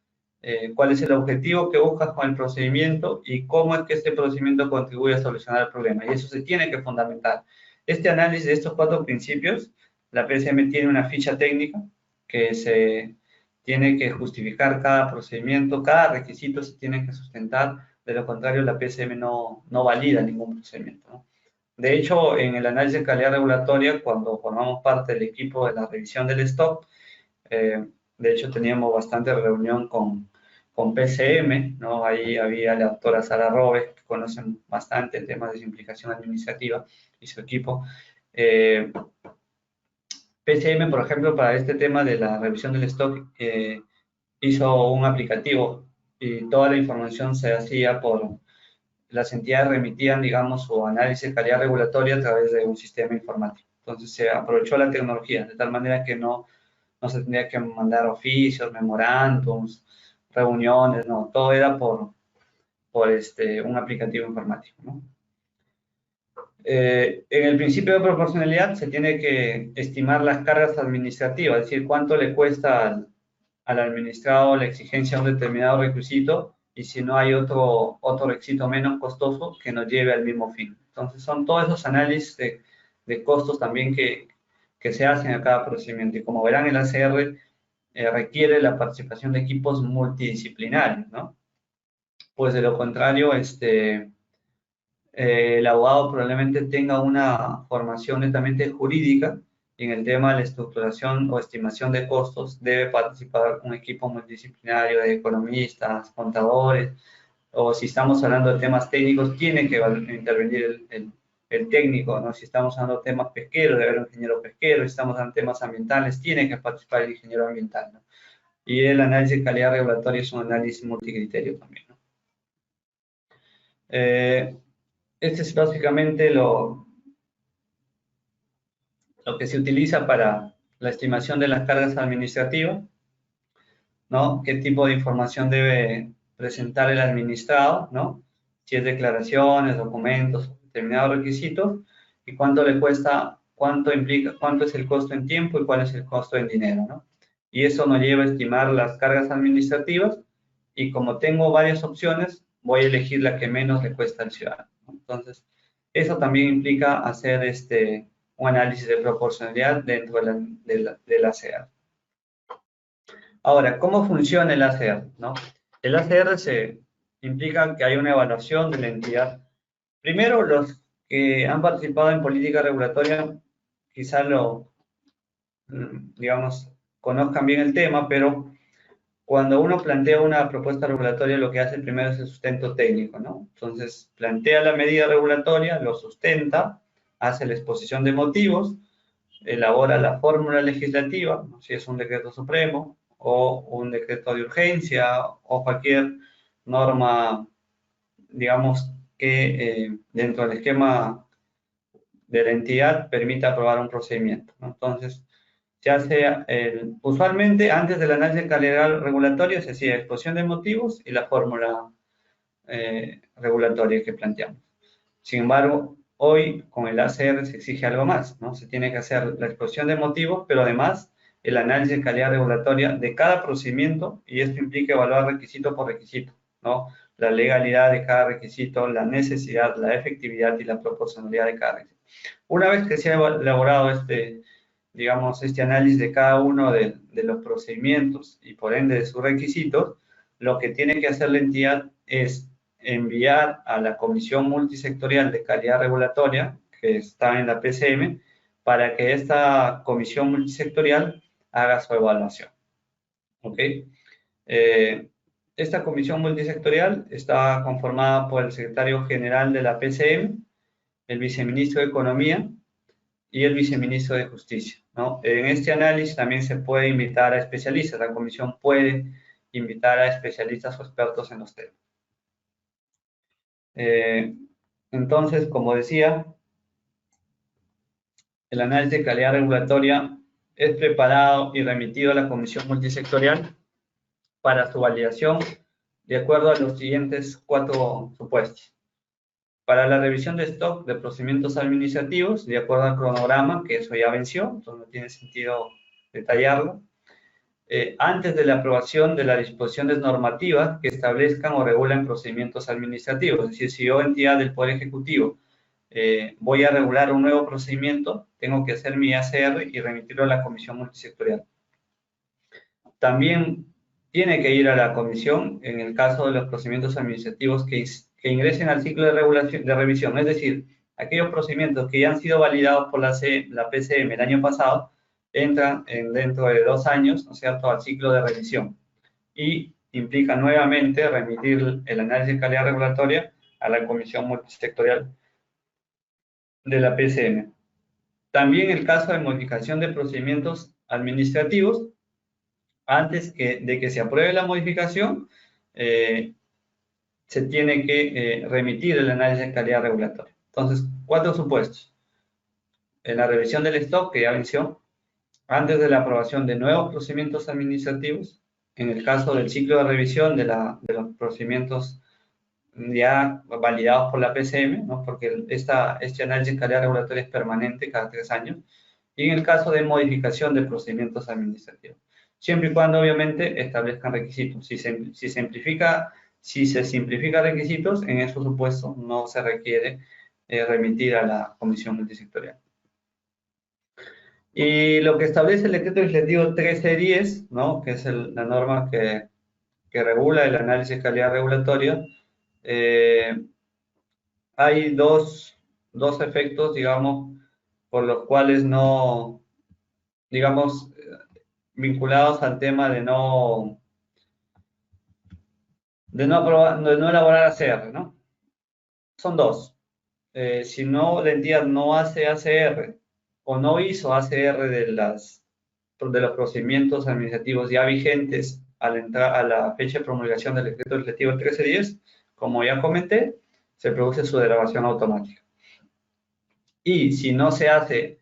cuál es el objetivo que buscas con el procedimiento y cómo es que este procedimiento contribuye a solucionar el problema. Y eso se tiene que fundamentar. Este análisis de estos 4 principios, la PCM tiene una ficha técnica que se tiene que justificar cada procedimiento, cada requisito se tiene que sustentar, de lo contrario la PCM no valida ningún procedimiento, ¿no? De hecho, en el análisis de calidad regulatoria, cuando formamos parte del equipo de la revisión del stock, de hecho teníamos bastante reunión con PCM, ¿no? Ahí había la doctora Sara Robes, que conocen bastante el tema de simplificación administrativa, y su equipo. PCM, por ejemplo, para este tema de la revisión del stock, hizo un aplicativo y toda la información se hacía por las entidades remitían, digamos, su análisis de calidad regulatoria a través de un sistema informático. Entonces se aprovechó la tecnología de tal manera que no se tendría que mandar oficios, memorándums, reuniones, no, todo era por un aplicativo informático, ¿no? En el principio de proporcionalidad se tiene que estimar las cargas administrativas, es decir, cuánto le cuesta al administrado la exigencia de un determinado requisito y si no hay otro requisito menos costoso que nos lleve al mismo fin. Entonces, son todos esos análisis de costos también que se hacen a cada procedimiento. Y como verán, el ACR requiere la participación de equipos multidisciplinarios, ¿no? Pues de lo contrario, el abogado probablemente tenga una formación netamente jurídica y en el tema de la estructuración o estimación de costos debe participar un equipo multidisciplinario de economistas, contadores, o si estamos hablando de temas técnicos, tiene que intervenir el técnico, ¿no? Si estamos hablando de temas pesqueros, debe haber un ingeniero pesquero, si estamos hablando de temas ambientales, tiene que participar el ingeniero ambiental, ¿no? Y el análisis de calidad regulatoria es un análisis multicriterio también, ¿no? Este es básicamente lo que se utiliza para la estimación de las cargas administrativas, ¿no? ¿Qué tipo de información debe presentar el administrado, ¿no? Si es declaraciones, documentos, determinados requisitos, y cuánto le cuesta cuánto es el costo en tiempo y cuál es el costo en dinero, ¿no? Y eso nos lleva a estimar las cargas administrativas y como tengo varias opciones, voy a elegir la que menos le cuesta al ciudadano, ¿no? Entonces, eso también implica hacer un análisis de proporcionalidad dentro de la ACR. Ahora, ¿cómo funciona el ACR, no? El ACR implica que hay una evaluación de la entidad. Primero, los que han participado en política regulatoria quizá digamos, conozcan bien el tema, pero cuando uno plantea una propuesta regulatoria, lo que hace primero es el sustento técnico, ¿no? Entonces, plantea la medida regulatoria, lo sustenta, hace la exposición de motivos, elabora la fórmula legislativa, ¿no? Si es un decreto supremo o un decreto de urgencia o cualquier norma, digamos, que dentro del esquema de la entidad permita aprobar un procedimiento, ¿no? Entonces, se hace, usualmente antes del análisis de calidad regulatoria se hacía exposición de motivos y la fórmula regulatoria que planteamos. Sin embargo, hoy con el ACR se exige algo más, ¿no? Se tiene que hacer la exposición de motivos, pero además el análisis de calidad regulatoria de cada procedimiento, y esto implica evaluar requisito por requisito, ¿no? La legalidad de cada requisito, la necesidad, la efectividad y la proporcionalidad de cada requisito. Una vez que se ha elaborado digamos, este análisis de cada uno de los procedimientos y por ende de sus requisitos, lo que tiene que hacer la entidad es enviar a la Comisión Multisectorial de Calidad Regulatoria, que está en la PCM, para que esta Comisión Multisectorial haga su evaluación. ¿Ok? Esta Comisión Multisectorial está conformada por el Secretario General de la PCM, el Viceministro de Economía y el Viceministro de Justicia, ¿no? En este análisis también se puede invitar a especialistas, la Comisión puede invitar a especialistas o expertos en los temas. Entonces, como decía, el análisis de calidad regulatoria es preparado y remitido a la Comisión Multisectorial para su validación de acuerdo a los siguientes 4 supuestos. Para la revisión de stock de procedimientos administrativos, de acuerdo al cronograma, que eso ya venció, entonces no tiene sentido detallarlo. Antes de la aprobación de las disposiciones normativas que establezcan o regulen procedimientos administrativos. Es decir, si yo, entidad del Poder Ejecutivo, voy a regular un nuevo procedimiento, tengo que hacer mi ACR y remitirlo a la Comisión Multisectorial. También tiene que ir a la Comisión en el caso de los procedimientos administrativos que ingresen al ciclo de revisión, es decir, aquellos procedimientos que ya han sido validados por la PCM el año pasado, entran dentro de 2 años, ¿no es cierto?, al ciclo de revisión y implica nuevamente remitir el análisis de calidad regulatoria a la Comisión Multisectorial de la PCM. También el caso de modificación de procedimientos administrativos, antes de que se apruebe la modificación, se tiene que remitir el análisis de calidad regulatoria. Entonces, 4 supuestos. En la revisión del stock, que ya venció, antes de la aprobación de nuevos procedimientos administrativos, en el caso del ciclo de revisión de los procedimientos ya validados por la PCM, ¿no? Porque este análisis de calidad regulatoria es permanente cada 3 años, y en el caso de modificación de procedimientos administrativos, siempre y cuando obviamente establezcan requisitos. Si se simplifica requisitos, en esos supuestos no se requiere remitir a la Comisión Multisectorial. Y lo que establece el decreto legislativo 1310, ¿no?, que es la norma que regula el análisis de calidad regulatoria, hay dos efectos, digamos, por los cuales no, digamos, vinculados al tema de no elaborar ACR, ¿no? Son 2. Si la entidad no hace ACR o no hizo ACR de los procedimientos administrativos ya vigentes a la fecha de promulgación del decreto legislativo 1310, como ya comenté, se produce su derogación automática. Y si no se hace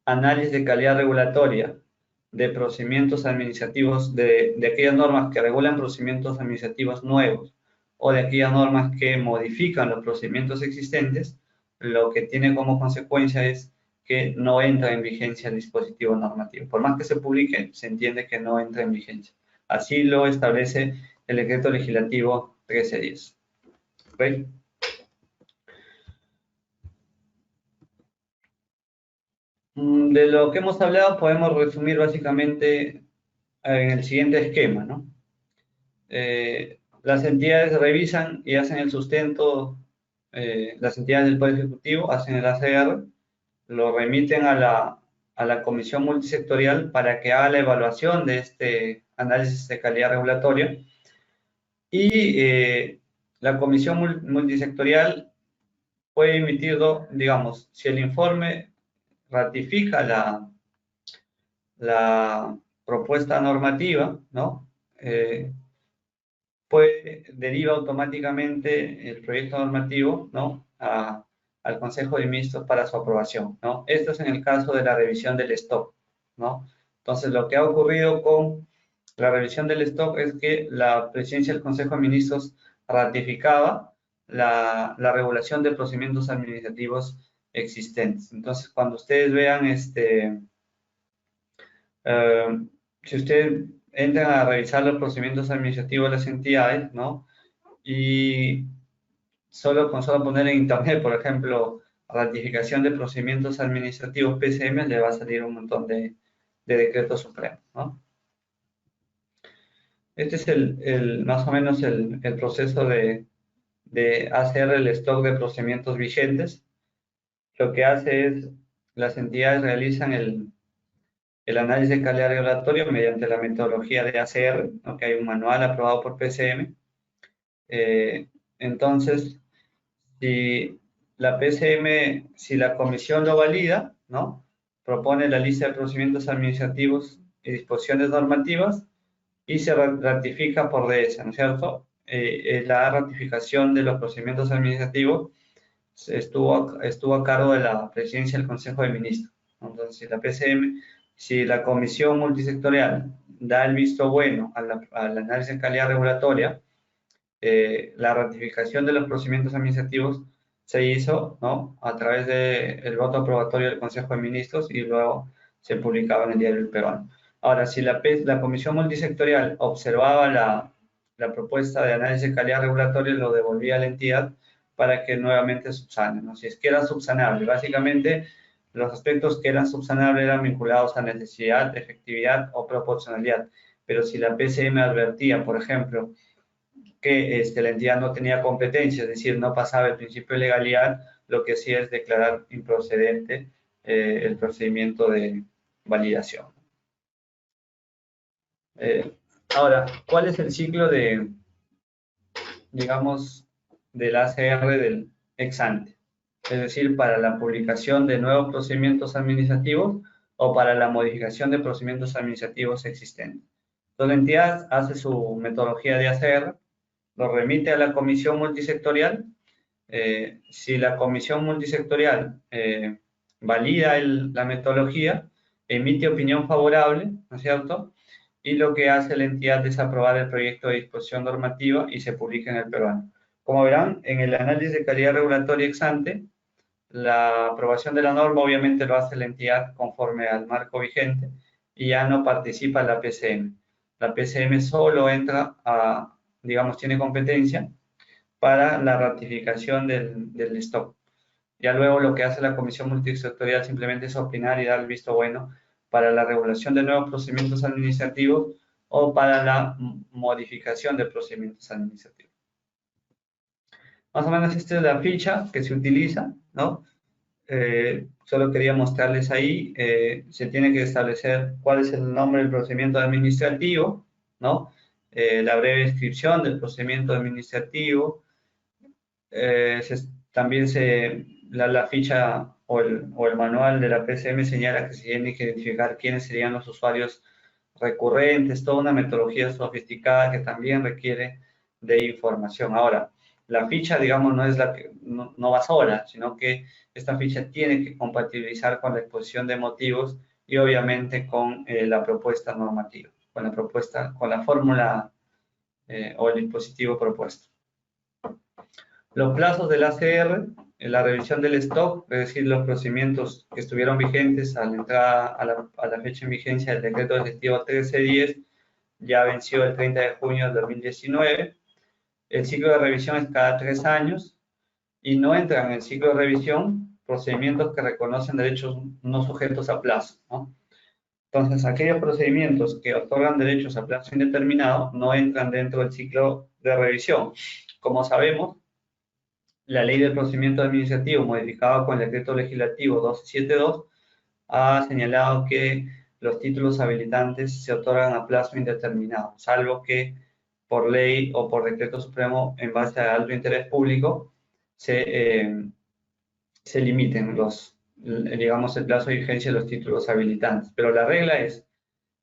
análisis de calidad regulatoria de procedimientos administrativos, de aquellas normas que regulan procedimientos administrativos nuevos o de aquellas normas que modifican los procedimientos existentes, lo que tiene como consecuencia es que no entra en vigencia el dispositivo normativo. Por más que se publique, se entiende que no entra en vigencia. Así lo establece el decreto legislativo 1310. ¿Okay? De lo que hemos hablado podemos resumir básicamente en el siguiente esquema, ¿no? Las entidades revisan y hacen el sustento, las entidades del Poder Ejecutivo hacen el ACR, lo remiten a la Comisión Multisectorial para que haga la evaluación de este análisis de calidad regulatoria y la Comisión Multisectorial puede emitir, digamos, si el informe ratifica la propuesta normativa, ¿no? Pues deriva automáticamente el proyecto normativo, ¿no? Al Consejo de Ministros para su aprobación, ¿no? Esto es en el caso de la revisión del stock, ¿no? Entonces, lo que ha ocurrido con la revisión del stock es que la presidencia del Consejo de Ministros ratificaba la regulación de procedimientos administrativos existentes. Entonces, cuando ustedes vean si ustedes entran a revisar los procedimientos administrativos de las entidades, ¿no? Y con solo poner en internet, por ejemplo, ratificación de procedimientos administrativos PCM, le va a salir un montón de decretos supremos, ¿no? Este es más o menos el proceso de hacer el stock de procedimientos vigentes. Lo que hace es, las entidades realizan el análisis de calidad regulatoria mediante la metodología de ACR, ¿no? Que hay un manual aprobado por PCM. Entonces, si la PCM, si la comisión lo valida, ¿no? Propone la lista de procedimientos administrativos y disposiciones normativas y se ratifica por DS, ¿no es cierto? La ratificación de los procedimientos administrativos estuvo a cargo de la presidencia del Consejo de Ministros. Entonces, si la PCM, si la comisión multisectorial da el visto bueno al análisis de calidad regulatoria, la ratificación de los procedimientos administrativos se hizo, ¿no? A través del voto aprobatorio del Consejo de Ministros y luego se publicaba en el Diario del Peruano. Ahora, si la comisión multisectorial observaba la propuesta de análisis de calidad regulatoria, lo devolvía a la entidad para que nuevamente subsane, ¿no? Si es que era subsanable, básicamente los aspectos que eran subsanables eran vinculados a necesidad, efectividad o proporcionalidad. Pero si la PCM advertía, por ejemplo, que la entidad no tenía competencia, es decir, no pasaba el principio de legalidad, lo que hacía es declarar improcedente el procedimiento de validación. Ahora, ¿cuál es el ciclo digamos, del ACR del ex ante? Es decir, para la publicación de nuevos procedimientos administrativos o para la modificación de procedimientos administrativos existentes. Entonces, la entidad hace su metodología de ACR, lo remite a la comisión multisectorial. Si la comisión multisectorial valida la metodología, emite opinión favorable, ¿no es cierto? Y lo que hace la entidad es aprobar el proyecto de disposición normativa y se publica en el peruano. Como verán, en el análisis de calidad regulatoria ex ante, la aprobación de la norma obviamente lo hace la entidad conforme al marco vigente y ya no participa la PCM. La PCM solo entra digamos, tiene competencia para la ratificación del stock. Ya luego lo que hace la Comisión Multisectorial simplemente es opinar y dar el visto bueno para la regulación de nuevos procedimientos administrativos o para la modificación de procedimientos administrativos. Más o menos esta es la ficha que se utiliza, ¿no? Solo quería mostrarles ahí, se tiene que establecer cuál es el nombre del procedimiento administrativo, ¿no? La breve descripción del procedimiento administrativo, también la ficha o el manual de la PCM señala que se tiene que identificar quiénes serían los usuarios recurrentes, toda una metodología sofisticada que también requiere de información. Ahora, la ficha, digamos, no es no va sola, sino que esta ficha tiene que compatibilizar con la exposición de motivos y obviamente con la propuesta normativa, con la fórmula o el dispositivo propuesto. Los plazos del ACR, la revisión del stock, es decir, los procedimientos que estuvieron vigentes a la entrada a la fecha en vigencia del decreto legislativo 1310, ya venció el 30 de junio de 2019. El ciclo de revisión es cada 3 años y no entran en el ciclo de revisión procedimientos que reconocen derechos no sujetos a plazo, ¿no? Entonces, aquellos procedimientos que otorgan derechos a plazo indeterminado no entran dentro del ciclo de revisión. Como sabemos, la Ley del Procedimiento Administrativo, modificada con el Decreto Legislativo 1272, ha señalado que los títulos habilitantes se otorgan a plazo indeterminado, salvo que por ley o por decreto supremo en base a alto interés público se limiten digamos, el plazo de vigencia de los títulos habilitantes. Pero la regla es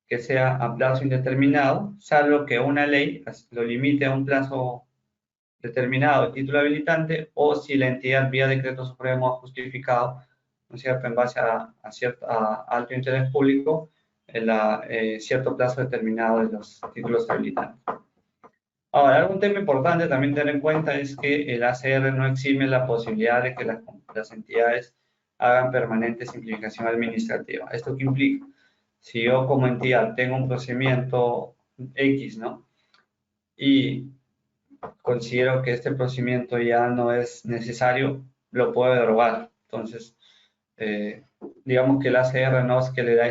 que sea a plazo indeterminado, salvo que una ley lo limite a un plazo determinado de título habilitante o si la entidad vía decreto supremo ha justificado, ¿no es cierto?, en base a alto interés público, cierto plazo determinado de los títulos habilitantes. Ahora, algún tema importante también tener en cuenta es que el ACR no exime la posibilidad de que las entidades hagan permanente simplificación administrativa. ¿Esto qué implica? Si yo como entidad tengo un procedimiento X, ¿no? Y considero que este procedimiento ya no es necesario, lo puedo derogar. Entonces, digamos que el ACR no es que le da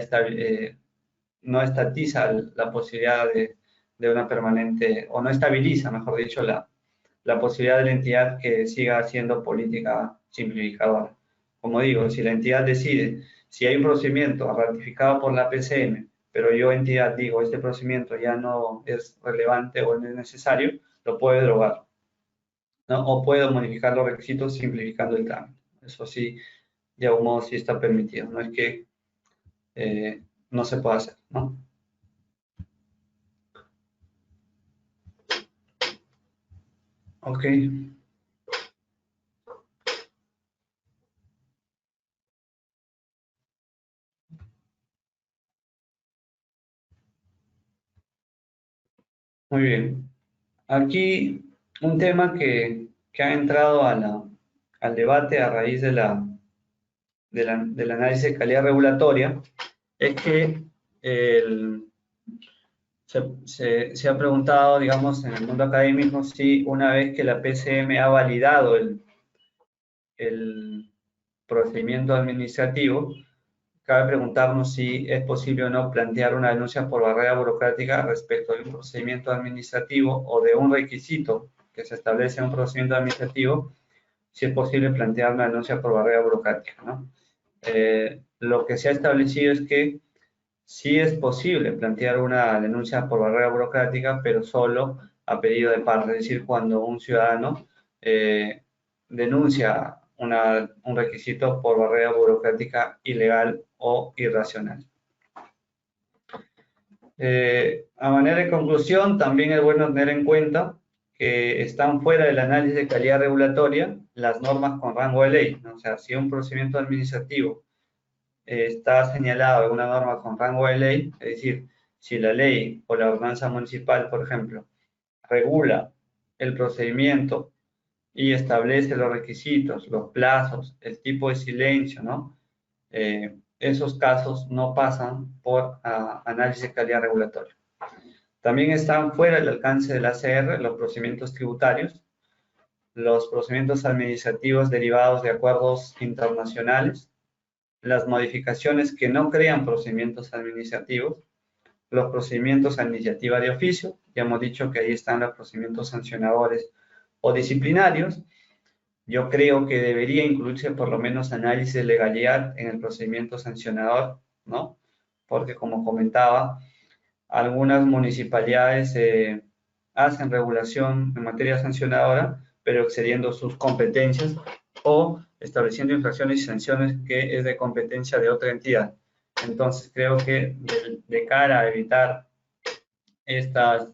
no estatiza la posibilidad de una permanente, o no estabiliza, mejor dicho, la posibilidad de la entidad que siga haciendo política simplificadora. Como digo, si la entidad decide, si hay un procedimiento ratificado por la PCM, pero yo entidad digo, este procedimiento ya no es relevante o no es necesario, lo puede derogar, ¿no? O puedo modificar los requisitos simplificando el trámite. Eso sí, de algún modo sí está permitido, no es que no se pueda hacer, ¿no? Ok. Muy bien. Aquí un tema que ha entrado al debate a raíz del análisis de calidad regulatoria es que el, se ha preguntado, digamos, en el mundo académico si una vez que la PCM ha validado el procedimiento administrativo, cabe preguntarnos si es posible o no plantear una denuncia por barrera burocrática respecto de un procedimiento administrativo o de un requisito que se establece en un procedimiento administrativo, si es posible plantear una denuncia por barrera burocrática, ¿no? Lo que se ha establecido es que sí es posible plantear una denuncia por barrera burocrática, pero solo a pedido de parte, es decir, cuando un ciudadano denuncia un requisito por barrera burocrática ilegal o irracional. A manera de conclusión, también es bueno tener en cuenta que están fuera del análisis de calidad regulatoria las normas con rango de ley, ¿no? O sea, si un procedimiento administrativo está señalado en una norma con rango de ley, es decir, si la ley o la ordenanza municipal, por ejemplo, regula el procedimiento y establece los requisitos, los plazos, el tipo de silencio, ¿no? Esos casos no pasan por análisis de calidad regulatoria. También están fuera del alcance del ACR los procedimientos tributarios, los procedimientos administrativos derivados de acuerdos internacionales, las modificaciones que no crean procedimientos administrativos, los procedimientos a iniciativa de oficio, ya hemos dicho que ahí están los procedimientos sancionadores o disciplinarios. Yo creo que debería incluirse por lo menos análisis de legalidad en el procedimiento sancionador, ¿no? Porque como comentaba, algunas municipalidades hacen regulación en materia sancionadora, pero excediendo sus competencias o estableciendo infracciones y sanciones que es de competencia de otra entidad. Entonces, creo que de cara a evitar estas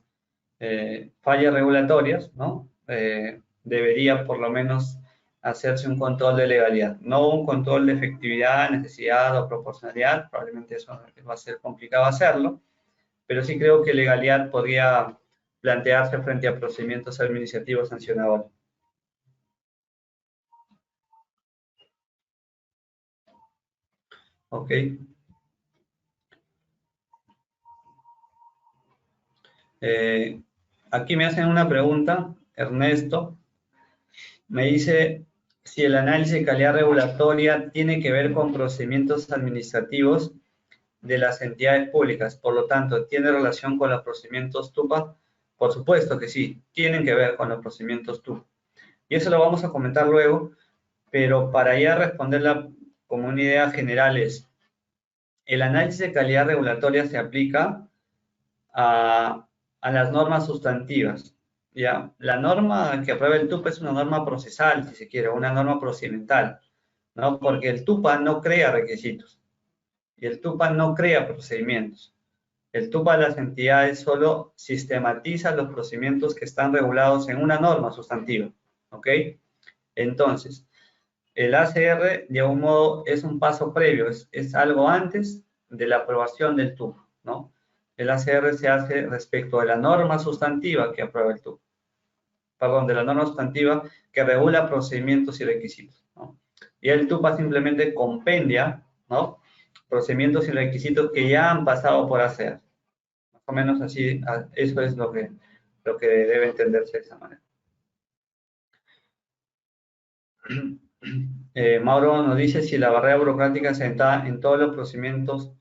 fallas regulatorias, ¿no? Debería por lo menos hacerse un control de legalidad, no un control de efectividad, necesidad o proporcionalidad, probablemente eso va a ser complicado hacerlo, pero sí creo que legalidad podría plantearse frente a procedimientos administrativos sancionadores. ¿ok? Aquí me hacen una pregunta, Ernesto, me dice si el análisis de calidad regulatoria tiene que ver con procedimientos administrativos de las entidades públicas, por lo tanto, ¿tiene relación con los procedimientos TUPA? Por supuesto que sí, tienen que ver con los procedimientos TUPA. Y eso lo vamos a comentar luego, pero para ya responderla como una idea general es, el análisis de calidad regulatoria se aplica a las normas sustantivas. ¿Ya? La norma que aprueba el TUPA es una norma procesal, si se quiere, una norma procedimental, ¿no? Porque el TUPA no crea requisitos y el TUPA no crea procedimientos. El TUPA de las entidades solo sistematiza los procedimientos que están regulados en una norma sustantiva, ¿ok? Entonces, el ACR, de algún modo, es un paso previo, es algo antes de la aprobación del TUPA, ¿no? El ACR se hace respecto de la norma sustantiva que aprueba el TUPA. Perdón, de la norma sustantiva que regula procedimientos y requisitos, ¿no? Y el TUPA simplemente compendia, ¿no? Procedimientos y requisitos que ya han pasado por ACR. Más o menos así, eso es lo que debe entenderse de esa manera. Mauro nos dice si la barrera burocrática se da en todos los procedimientos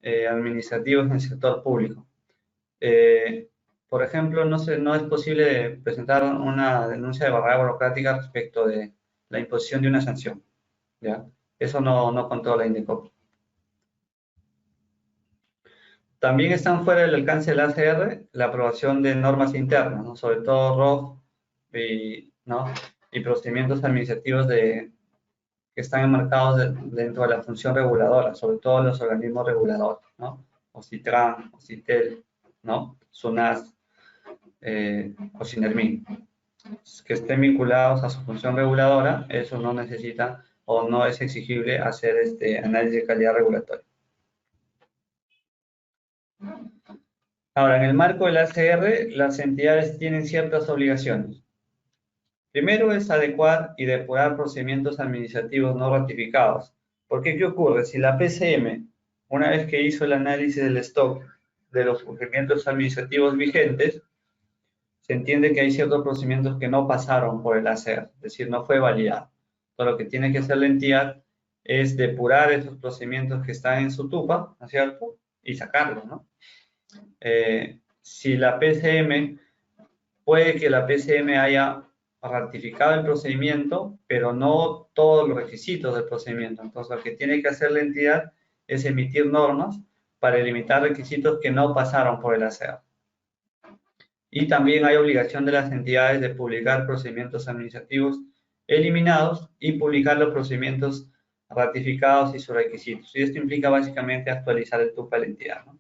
administrativos en el sector público. Por ejemplo, no es posible presentar una denuncia de barrera burocrática respecto de la imposición de una sanción, ¿ya? Eso no controla Indecop. También están fuera del alcance del ACR la aprobación de normas internas, ¿no? Sobre todo ROF y procedimientos administrativos que están enmarcados dentro de la función reguladora, sobre todo los organismos reguladores, ¿no? OCITRAN, OCITEL, ¿no? SUNAS, o SINERMIN, que estén vinculados a su función reguladora, eso no necesita o no es exigible hacer este análisis de calidad regulatoria. Ahora, en el marco del ACR, las entidades tienen ciertas obligaciones. Primero es adecuar y depurar procedimientos administrativos no ratificados. Porque, ¿qué ocurre? Si la PCM, una vez que hizo el análisis del stock de los procedimientos administrativos vigentes, se entiende que hay ciertos procedimientos que no pasaron por el ACR, es decir, no fue validado. Entonces, lo que tiene que hacer la entidad es depurar esos procedimientos que están en su TUPA, ¿no es cierto? Y sacarlos, ¿no? Si la PCM, puede que la PCM haya ratificado el procedimiento, pero no todos los requisitos del procedimiento. Entonces, lo que tiene que hacer la entidad es emitir normas para limitar requisitos que no pasaron por el ACR. Y también hay obligación de las entidades de publicar procedimientos administrativos eliminados y publicar los procedimientos ratificados y sus requisitos. Y esto implica básicamente actualizar el TUPA de la entidad, ¿no?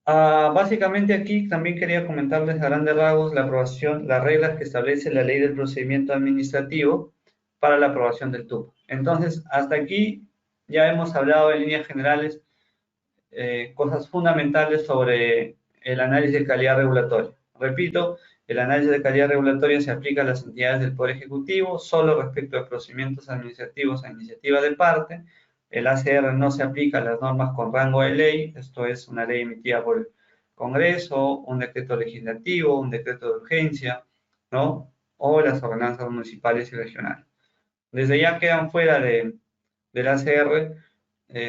Básicamente aquí también quería comentarles a grandes rasgos la aprobación, las reglas que establece la ley del procedimiento administrativo para la aprobación del TUPA. Entonces, hasta aquí ya hemos hablado en líneas generales cosas fundamentales sobre el análisis de calidad regulatoria. Repito, el análisis de calidad regulatoria se aplica a las entidades del Poder Ejecutivo solo respecto a procedimientos administrativos a iniciativa de parte. El ACR no se aplica a las normas con rango de ley, esto es una ley emitida por el Congreso, un decreto legislativo, un decreto de urgencia, ¿no? O las ordenanzas municipales y regionales. Desde ya quedan fuera del ACR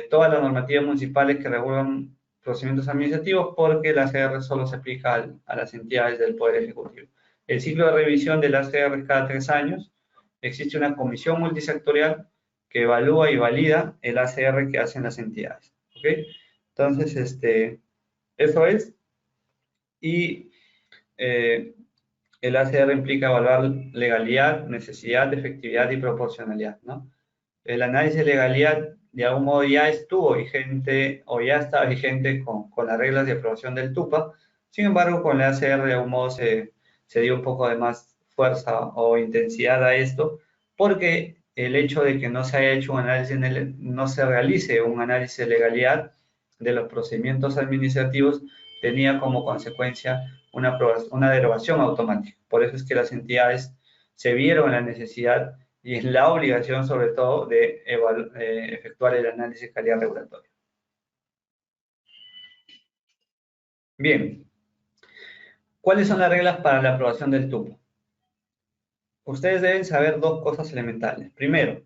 todas las normativas municipales que regulan procedimientos administrativos porque el ACR solo se aplica a las entidades del Poder Ejecutivo. El ciclo de revisión del ACR es cada 3 años. Existe una comisión multisectorial que evalúa y valida el ACR que hacen las entidades. ¿Okay? Entonces, eso es. Y el ACR implica evaluar legalidad, necesidad, efectividad y proporcionalidad, ¿no? El análisis de legalidad de algún modo ya estuvo vigente o ya está vigente con las reglas de aprobación del TUPA. Sin embargo, con la ACR de algún modo se dio un poco de más fuerza o intensidad a esto, porque el hecho de que no se haya hecho un análisis, no se realice un análisis de legalidad de los procedimientos administrativos, tenía como consecuencia una derogación automática. Por eso es que las entidades se vieron la necesidad y es la obligación sobre todo de efectuar el análisis de calidad regulatoria. Bien, ¿cuáles son las reglas para la aprobación del TUPO? Ustedes deben saber dos cosas elementales. Primero,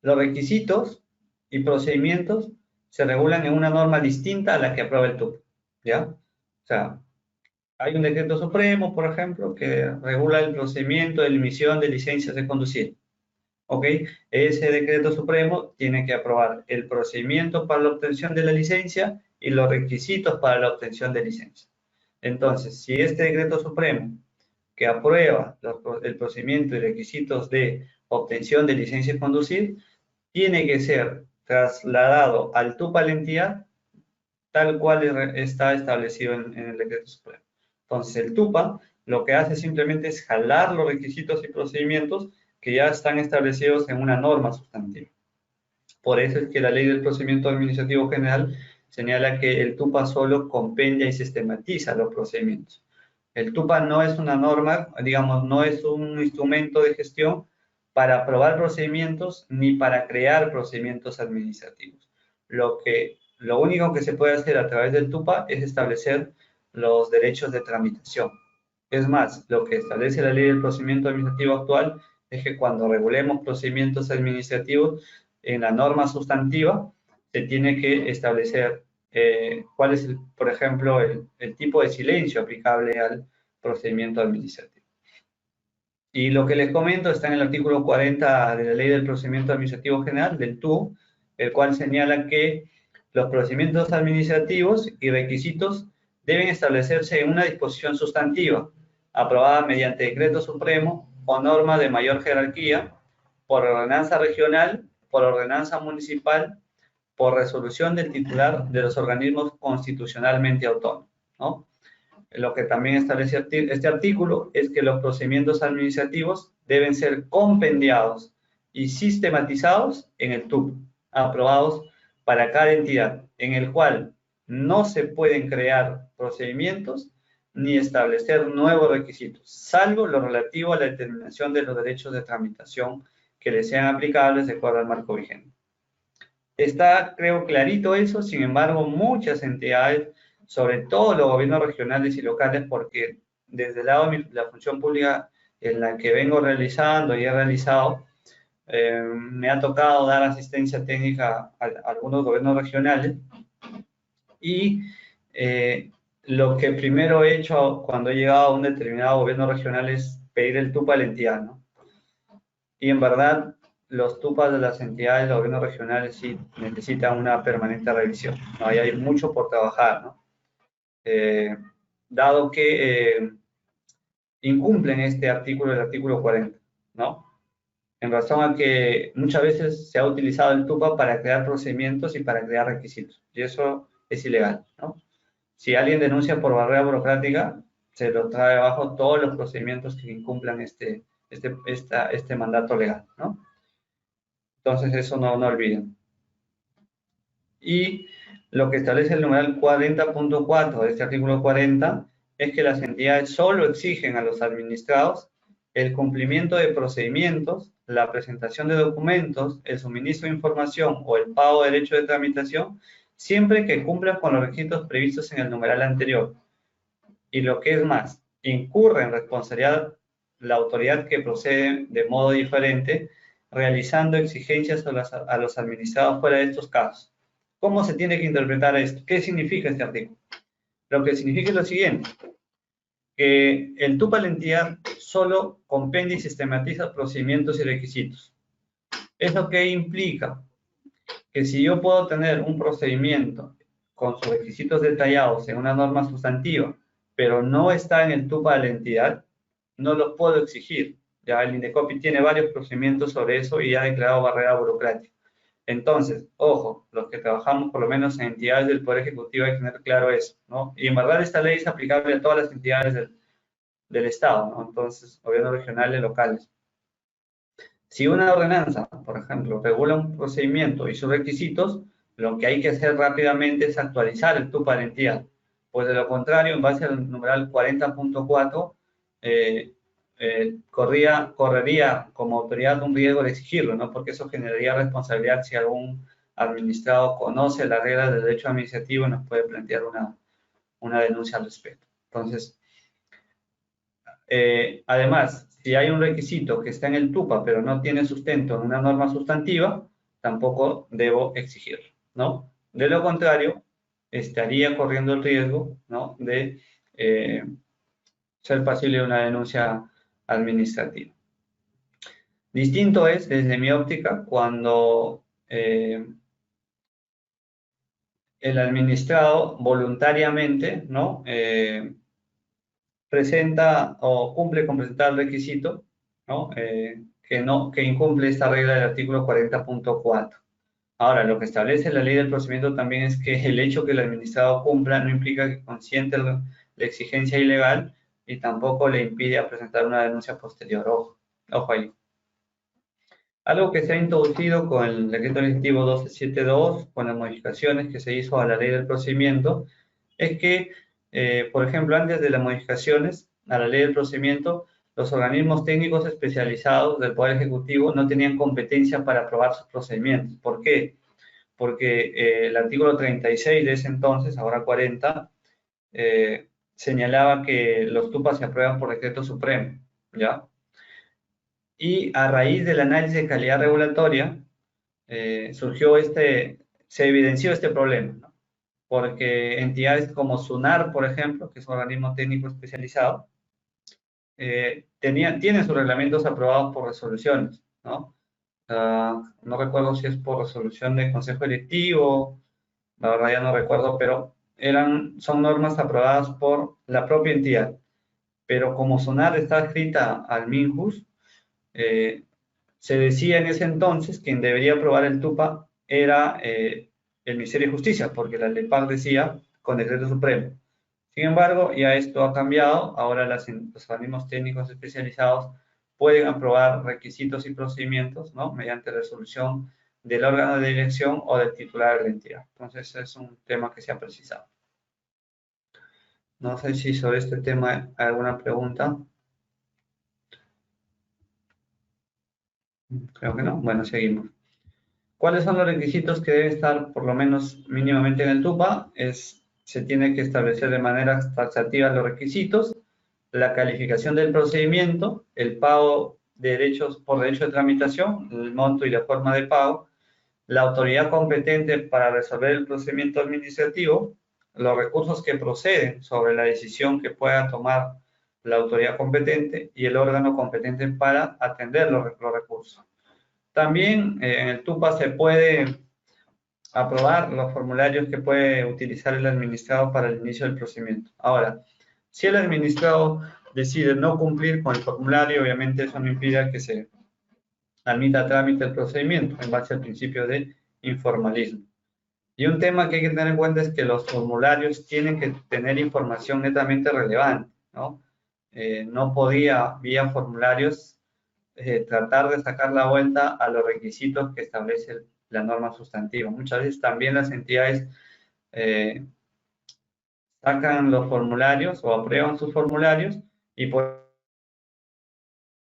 los requisitos y procedimientos se regulan en una norma distinta a la que aprueba el TUPO, ¿ya? O sea, hay un decreto supremo, por ejemplo, que regula el procedimiento de emisión de licencias de conducir. ¿Ok? Ese decreto supremo tiene que aprobar el procedimiento para la obtención de la licencia y los requisitos para la obtención de licencia. Entonces, si este decreto supremo que aprueba el procedimiento y requisitos de obtención de licencia de conducir, tiene que ser trasladado al TUPA de la entidad tal cual está establecido en el decreto supremo. Entonces, el TUPA lo que hace simplemente es jalar los requisitos y procedimientos que ya están establecidos en una norma sustantiva. Por eso es que la ley del procedimiento administrativo general señala que el TUPA solo compendia y sistematiza los procedimientos. El TUPA no es una norma, digamos, no es un instrumento de gestión para aprobar procedimientos ni para crear procedimientos administrativos. Lo único que se puede hacer a través del TUPA es establecer los derechos de tramitación. Es más, lo que establece la ley del procedimiento administrativo actual es que cuando regulemos procedimientos administrativos en la norma sustantiva, se tiene que establecer cuál es, por ejemplo, el tipo de silencio aplicable al procedimiento administrativo. Y lo que les comento está en el artículo 40 de la Ley del Procedimiento Administrativo General, del TUO, el cual señala que los procedimientos administrativos y requisitos deben establecerse en una disposición sustantiva, aprobada mediante decreto supremo o norma de mayor jerarquía, por ordenanza regional, por ordenanza municipal, por resolución del titular de los organismos constitucionalmente autónomos, ¿no? Lo que también establece este artículo es que los procedimientos administrativos deben ser compendiados y sistematizados en el TUP, aprobados para cada entidad, en el cual no se pueden crear procedimientos ni establecer nuevos requisitos, salvo lo relativo a la determinación de los derechos de tramitación que les sean aplicables de acuerdo al marco vigente. Está, creo, clarito eso, sin embargo, muchas entidades, sobre todo los gobiernos regionales y locales, porque desde el lado de la función pública en la que vengo realizando y he realizado, me ha tocado dar asistencia técnica a algunos gobiernos regionales y lo que primero he hecho cuando he llegado a un determinado gobierno regional es pedir el TUPA a la entidad, ¿no? Y en verdad, los TUPAs de las entidades, los gobiernos regionales, sí necesitan una permanente revisión, ¿no? Ahí hay mucho por trabajar, ¿no? Dado que incumplen este artículo, el artículo 40, ¿no? En razón a que muchas veces se ha utilizado el TUPA para crear procedimientos y para crear requisitos, y eso es ilegal, ¿no? Si alguien denuncia por barrera burocrática, se lo trae abajo todos los procedimientos que incumplan este mandato legal, ¿no? Entonces, eso no olviden. Y lo que establece el numeral 40.4 de este artículo 40 es que las entidades solo exigen a los administrados el cumplimiento de procedimientos, la presentación de documentos, el suministro de información o el pago de derecho de tramitación, siempre que cumplan con los requisitos previstos en el numeral anterior. Y lo que es más, incurre en responsabilidad la autoridad que procede de modo diferente, realizando exigencias a los administrados fuera de estos casos. ¿Cómo se tiene que interpretar esto? ¿Qué significa este artículo? Lo que significa es lo siguiente, que el TUPA de la entidad solo compendia y sistematiza procedimientos y requisitos. ¿Eso qué implica? Que si yo puedo tener un procedimiento con sus requisitos detallados en una norma sustantiva, pero no está en el TUPA de la entidad, no los puedo exigir. Ya el INDECOPI tiene varios procedimientos sobre eso y ha declarado barrera burocrática. Entonces, ojo, los que trabajamos por lo menos en entidades del Poder Ejecutivo hay que tener claro eso, ¿no? Y en verdad esta ley es aplicable a todas las entidades del Estado, ¿no? Entonces, gobiernos regionales, locales. Si una ordenanza, por ejemplo, regula un procedimiento y sus requisitos, lo que hay que hacer rápidamente es actualizar el TUPA de entidad. Pues de lo contrario, en base al numeral 40.4, correría como autoridad un riesgo de exigirlo, ¿no? Porque eso generaría responsabilidad si algún administrado conoce las reglas del derecho administrativo y nos puede plantear una denuncia al respecto. Entonces, además, si hay un requisito que está en el TUPA pero no tiene sustento en una norma sustantiva, tampoco debo exigirlo, ¿no? De lo contrario, estaría corriendo el riesgo, ¿no?, de ser pasible de una denuncia administrativa. Distinto es, desde mi óptica, cuando el administrado voluntariamente, ¿no?, presenta o cumple con presentar el requisito, ¿no?, que incumple esta regla del artículo 40.4. Ahora, lo que establece la ley del procedimiento también es que el hecho que el administrado cumpla no implica que consiente la exigencia ilegal y tampoco le impide presentar una denuncia posterior. Ojo ahí. Algo que se ha introducido con el decreto legislativo 1272, con las modificaciones que se hizo a la ley del procedimiento, es que, por ejemplo, antes de las modificaciones a la ley del procedimiento, los organismos técnicos especializados del Poder Ejecutivo no tenían competencia para aprobar sus procedimientos. ¿Por qué? Porque el artículo 36 de ese entonces, ahora 40, señalaba que los TUPAS se aprueban por decreto supremo, ¿ya? Y a raíz del análisis de calidad regulatoria, se evidenció este problema, ¿no? Porque entidades como SUNAR, por ejemplo, que es un organismo técnico especializado, tienen sus reglamentos aprobados por resoluciones, ¿no? No recuerdo si es por resolución del Consejo Directivo, la verdad ya no recuerdo, pero son normas aprobadas por la propia entidad. Pero como SUNAR está adscrita al MINJUS, se decía en ese entonces que quien debería aprobar el TUPA era el Ministerio de Justicia, porque la LEPAC decía con decreto supremo. Sin embargo, ya esto ha cambiado. Ahora los organismos técnicos especializados pueden aprobar requisitos y procedimientos, ¿no?, mediante resolución del órgano de dirección o del titular de la entidad. Entonces, es un tema que se ha precisado. No sé si sobre este tema hay alguna pregunta. Creo que no. Bueno, seguimos. ¿Cuáles son los requisitos que deben estar por lo menos mínimamente en el TUPA? Se tiene que establecer de manera taxativa los requisitos, la calificación del procedimiento, el pago de derechos por derecho de tramitación, el monto y la forma de pago, la autoridad competente para resolver el procedimiento administrativo, los recursos que proceden sobre la decisión que pueda tomar la autoridad competente y el órgano competente para atender los recursos. También en el TUPA se puede aprobar los formularios que puede utilizar el administrado para el inicio del procedimiento. Ahora, si el administrado decide no cumplir con el formulario, obviamente eso no impide que se admita a trámite el procedimiento en base al principio de informalismo. Y un tema que hay que tener en cuenta es que los formularios tienen que tener información netamente relevante, ¿no? No podía, vía formularios, tratar de sacar la vuelta a los requisitos que establece la norma sustantiva. Muchas veces también las entidades sacan los formularios o aprueban sus formularios y por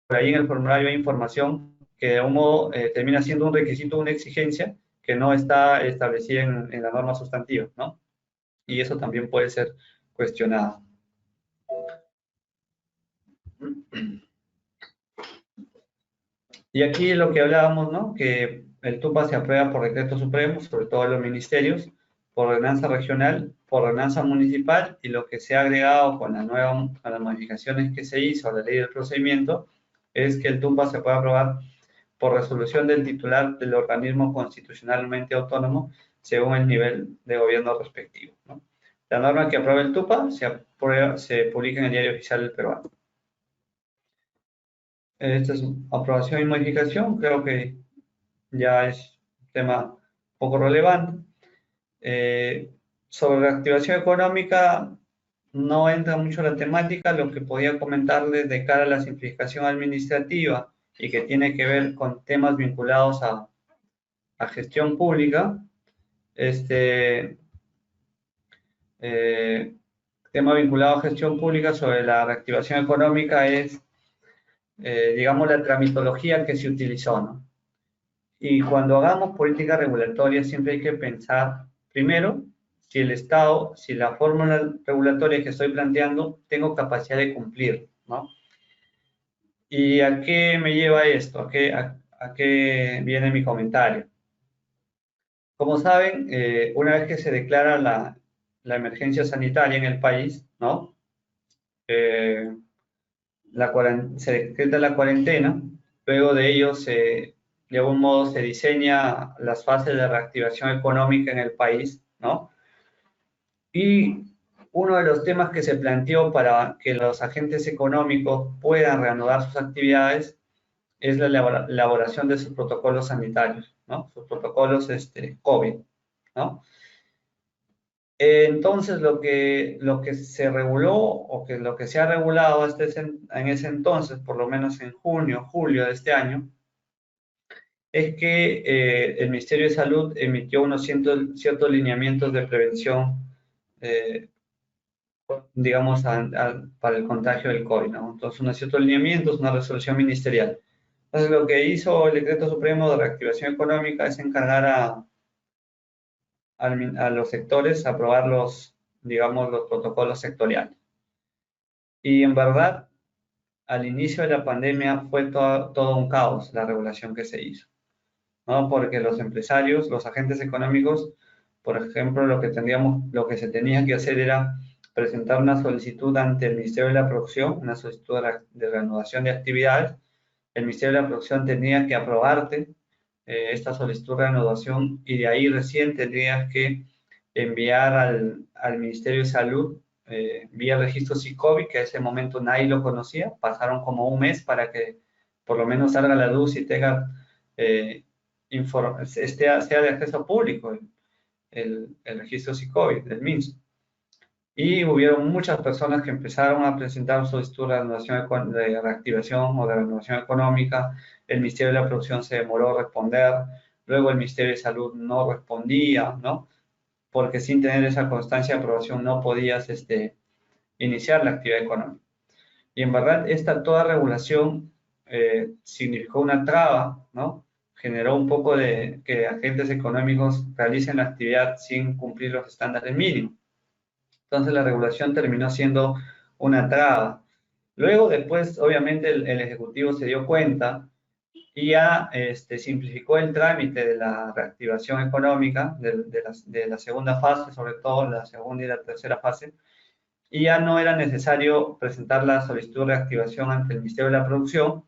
ahí en el formulario hay información que de un modo termina siendo un requisito, una exigencia que no está establecida en la norma sustantiva, ¿no? Y eso también puede ser cuestionado. Y aquí lo que hablábamos, ¿no?, que el TUPA se aprueba por decreto supremo, sobre todo en los ministerios, por ordenanza regional, por ordenanza municipal, y lo que se ha agregado con las modificaciones que se hizo a la ley del procedimiento es que el TUPA se puede aprobar por resolución del titular del organismo constitucionalmente autónomo según el nivel de gobierno respectivo, ¿no? La norma que aprueba el TUPA se publica en el Diario Oficial del Peruano. Esta es aprobación y modificación, creo que ya es un tema poco relevante. Sobre la activación económica, no entra mucho la temática. Lo que podía comentarles de cara a la simplificación administrativa y que tiene que ver con temas vinculados a gestión pública, tema vinculado a gestión pública sobre la reactivación económica es digamos, la tramitología que se utilizó, ¿no? Y cuando hagamos política regulatoria siempre hay que pensar, primero, si el Estado, si la fórmula regulatoria que estoy planteando, tengo capacidad de cumplir, ¿no? ¿Y a qué me lleva esto? A qué viene mi comentario? Como saben, una vez que se declara la emergencia sanitaria en el país, ¿no? Eh, se decreta la cuarentena, luego de ello de algún modo se diseña las fases de reactivación económica en el país, ¿no? Y uno de los temas que se planteó para que los agentes económicos puedan reanudar sus actividades es la elaboración de sus protocolos sanitarios, ¿no? Sus protocolos COVID, ¿no? Entonces, lo que se reguló o que lo que se ha regulado en ese entonces, por lo menos en junio, julio de este año, es que el Ministerio de Salud emitió unos ciertos lineamientos de prevención, eh, digamos, para el contagio del COVID, ¿no? Entonces, unos ciertos lineamientos, una resolución ministerial. Entonces, lo que hizo el Decreto Supremo de Reactivación Económica es encargar a los sectores a aprobar digamos, los protocolos sectoriales. Y en verdad, al inicio de la pandemia fue todo un caos la regulación que se hizo, ¿no? Porque los empresarios, los agentes económicos, por ejemplo, lo que se tenía que hacer era presentar una solicitud ante el Ministerio de la Producción, una solicitud de reanudación de actividades. El Ministerio de la Producción tenía que aprobarte esta solicitud de reanudación y de ahí recién tendrías que enviar al Ministerio de Salud vía registro SICOVI, que a ese momento nadie lo conocía. Pasaron como un mes para que por lo menos salga a la luz y tenga, sea de acceso público el registro SICOVI del MINS. Y hubieron muchas personas que empezaron a presentar solicitud de reactivación o de renovación económica. El Ministerio de la Producción se demoró a responder. Luego el Ministerio de Salud no respondía, ¿no? Porque sin tener esa constancia de aprobación no podías iniciar la actividad económica. Y en verdad, esta toda regulación significó una traba, ¿no? Generó un poco de que agentes económicos realicen la actividad sin cumplir los estándares mínimos. Entonces la regulación terminó siendo una traba. Luego, después, obviamente, el Ejecutivo se dio cuenta y ya simplificó el trámite de la reactivación económica, de la segunda fase, sobre todo la segunda y la tercera fase, y ya no era necesario presentar la solicitud de reactivación ante el Ministerio de la Producción,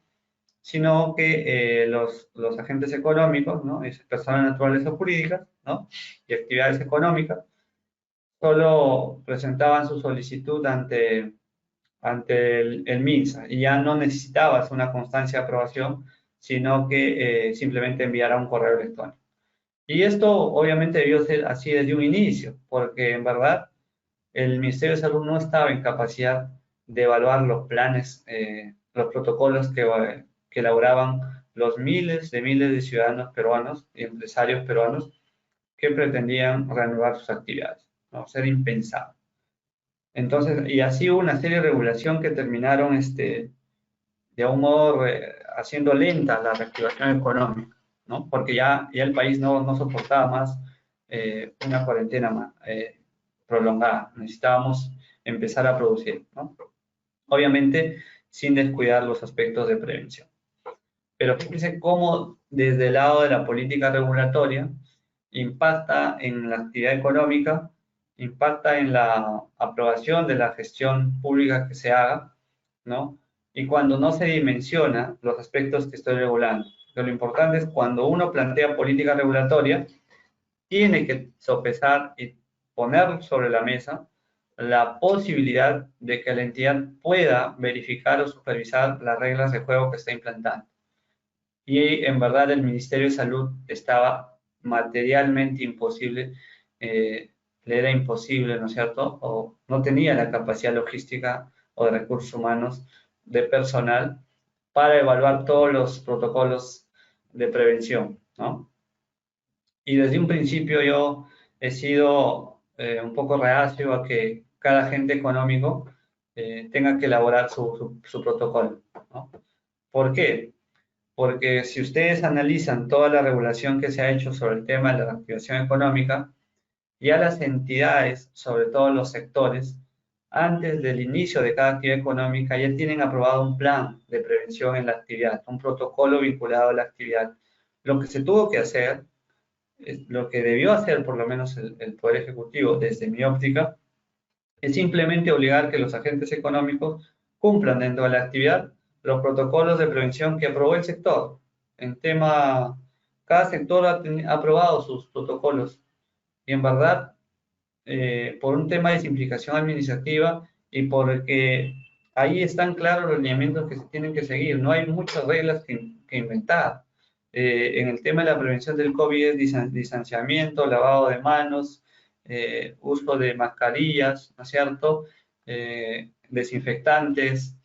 sino que los agentes económicos, ¿no? Personas naturales o jurídicas, ¿no? Y actividades económicas, solo presentaban su solicitud ante el MINSA y ya no necesitabas una constancia de aprobación, sino que simplemente enviara un correo electrónico. Y esto obviamente debió ser así desde un inicio, porque en verdad el Ministerio de Salud no estaba en capacidad de evaluar los planes, los protocolos que elaboraban los miles de ciudadanos peruanos y empresarios peruanos que pretendían reanudar sus actividades, ¿no? Ser impensable. Entonces, y así hubo una serie de regulación que terminaron de un modo haciendo lenta la reactivación económica, ¿no? Porque ya el país no soportaba más una cuarentena más, prolongada. Necesitábamos empezar a producir, ¿no? Obviamente, sin descuidar los aspectos de prevención. Pero fíjense cómo desde el lado de la política regulatoria impacta en la actividad económica, impacta en la aprobación de la gestión pública que se haga, ¿no? Y cuando no se dimensiona los aspectos que estoy regulando. Pero lo importante es cuando uno plantea política regulatoria, tiene que sopesar y poner sobre la mesa la posibilidad de que la entidad pueda verificar o supervisar las reglas de juego que está implantando. Y en verdad el Ministerio de Salud estaba materialmente imposible, le era imposible, ¿no es cierto? O no tenía la capacidad logística o de recursos humanos de personal para evaluar todos los protocolos de prevención, ¿no? Y desde un principio yo he sido un poco reacio a que cada agente económico tenga que elaborar su protocolo, ¿no? ¿Por qué? Porque si ustedes analizan toda la regulación que se ha hecho sobre el tema de la reactivación económica, ya las entidades, sobre todo los sectores, antes del inicio de cada actividad económica ya tienen aprobado un plan de prevención en la actividad, un protocolo vinculado a la actividad. Lo que se tuvo que hacer, lo que debió hacer por lo menos el Poder Ejecutivo desde mi óptica, es simplemente obligar que los agentes económicos cumplan dentro de la actividad los protocolos de prevención que aprobó el sector. En tema, cada sector ha aprobado sus protocolos y en verdad, por un tema de simplificación administrativa y porque ahí están claros los lineamientos que se tienen que seguir. No hay muchas reglas que inventar. En el tema de la prevención del COVID es distanciamiento, lavado de manos, uso de mascarillas, ¿no es cierto? Desinfectantes,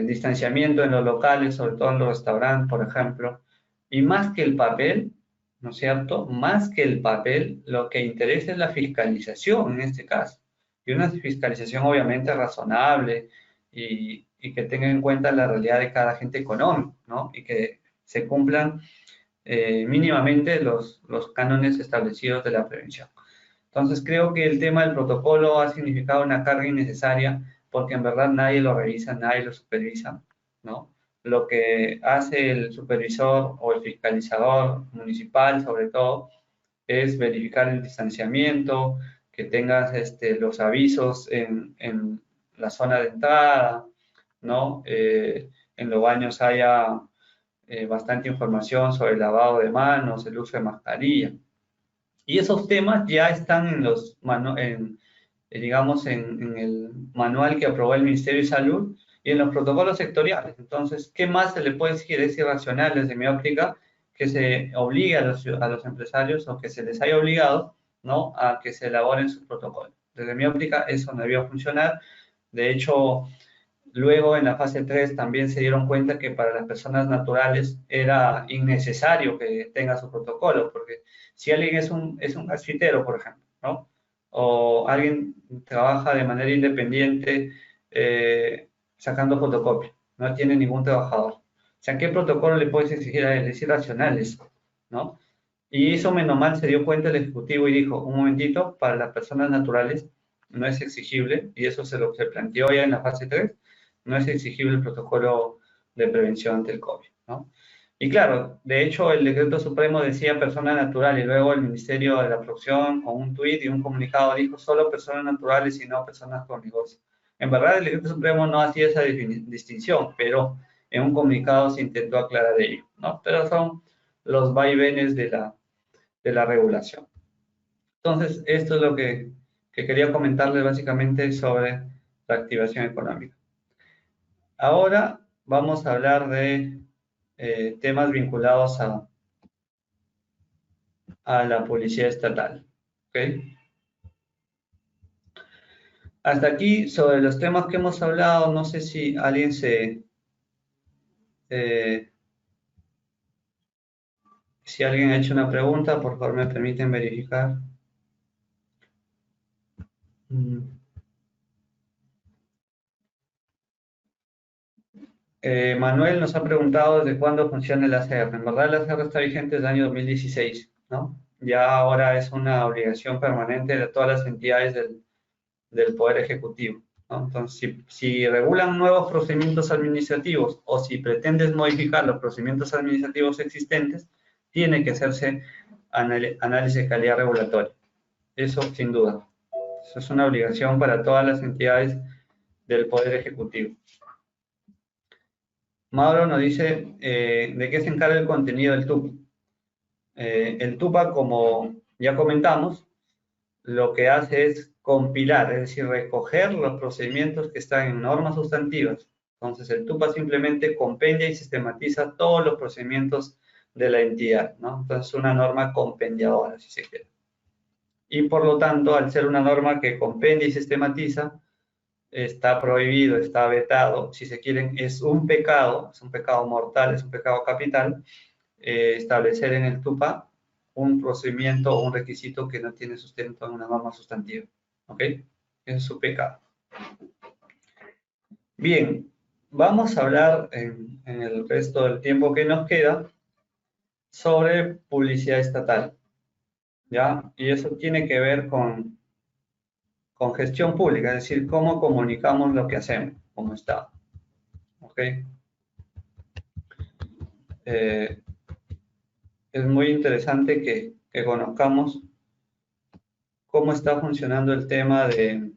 distanciamiento en los locales, sobre todo en los restaurantes, por ejemplo. Y más que el papel, ¿no es cierto? Más que el papel, lo que interesa es la fiscalización en este caso. Y una fiscalización obviamente razonable y que tenga en cuenta la realidad de cada agente económico, ¿no? Y que se cumplan mínimamente los cánones establecidos de la prevención. Entonces creo que el tema del protocolo ha significado una carga innecesaria porque en verdad nadie lo revisa, nadie lo supervisa, ¿no? Lo que hace el supervisor o el fiscalizador municipal, sobre todo, es verificar el distanciamiento, que tengas los avisos en la zona de entrada, ¿no? En los baños haya bastante información sobre el lavado de manos, el uso de mascarilla. Y esos temas ya están en los, digamos, en el manual que aprobó el Ministerio de Salud y en los protocolos sectoriales. Entonces, ¿qué más se le puede decir? Es irracional desde mi óptica que se obligue a los empresarios o que se les haya obligado, ¿no?, a que se elaboren sus protocolos. Desde mi óptica, eso no debió funcionar. De hecho, luego en la fase 3 también se dieron cuenta que para las personas naturales era innecesario que tenga su protocolo, porque si alguien es un gasfitero, por ejemplo, ¿no? O alguien trabaja de manera independiente sacando fotocopia, no tiene ningún trabajador. O sea, ¿qué protocolo le puedes exigir a él? Es irracional eso, ¿no? Y eso menos mal se dio cuenta el Ejecutivo y dijo, un momentito, para las personas naturales no es exigible, y eso se lo se planteó ya en la fase 3, no es exigible el protocolo de prevención ante el COVID, ¿no? Y claro, de hecho el decreto supremo decía persona natural y luego el Ministerio de la Producción con un tuit y un comunicado dijo solo personas naturales y no personas con negocio. En verdad el decreto supremo no hacía esa distinción, pero en un comunicado se intentó aclarar ello, ¿no? Pero son los vaivenes de la regulación. Entonces, esto es lo que quería comentarles básicamente sobre la activación económica. Ahora vamos a hablar de temas vinculados a la policía estatal. ¿Okay? Hasta aquí, sobre los temas que hemos hablado, no sé si alguien si alguien ha hecho una pregunta, por favor me permiten verificar. Manuel nos ha preguntado desde cuándo funciona el ACR. En verdad el ACR está vigente desde el año 2016, ¿no? Ya ahora es una obligación permanente de todas las entidades del Poder Ejecutivo, ¿no? Entonces, si regulan nuevos procedimientos administrativos o si pretendes modificar los procedimientos administrativos existentes, tiene que hacerse análisis de calidad regulatoria. Eso sin duda. Eso es una obligación para todas las entidades del Poder Ejecutivo. Mauro nos dice de qué se encarga el contenido del TUPA. El TUPA, como ya comentamos, lo que hace es compilar, es decir, recoger los procedimientos que están en normas sustantivas. Entonces, el TUPA simplemente compendia y sistematiza todos los procedimientos de la entidad, ¿no? Entonces, una norma compendiadora, si se quiere. Y por lo tanto, al ser una norma que compendia y sistematiza, está prohibido, está vetado, si se quieren, es un pecado mortal, es un pecado capital, establecer en el TUPA un procedimiento o un requisito que no tiene sustento en una norma sustantiva. ¿Ok? Ese es su pecado. Bien, vamos a hablar en el resto del tiempo que nos queda sobre publicidad estatal, ¿ya? Y eso tiene que ver con gestión pública, es decir, cómo comunicamos lo que hacemos como Estado, ¿ok? Eh, es muy interesante que conozcamos cómo está funcionando el tema del,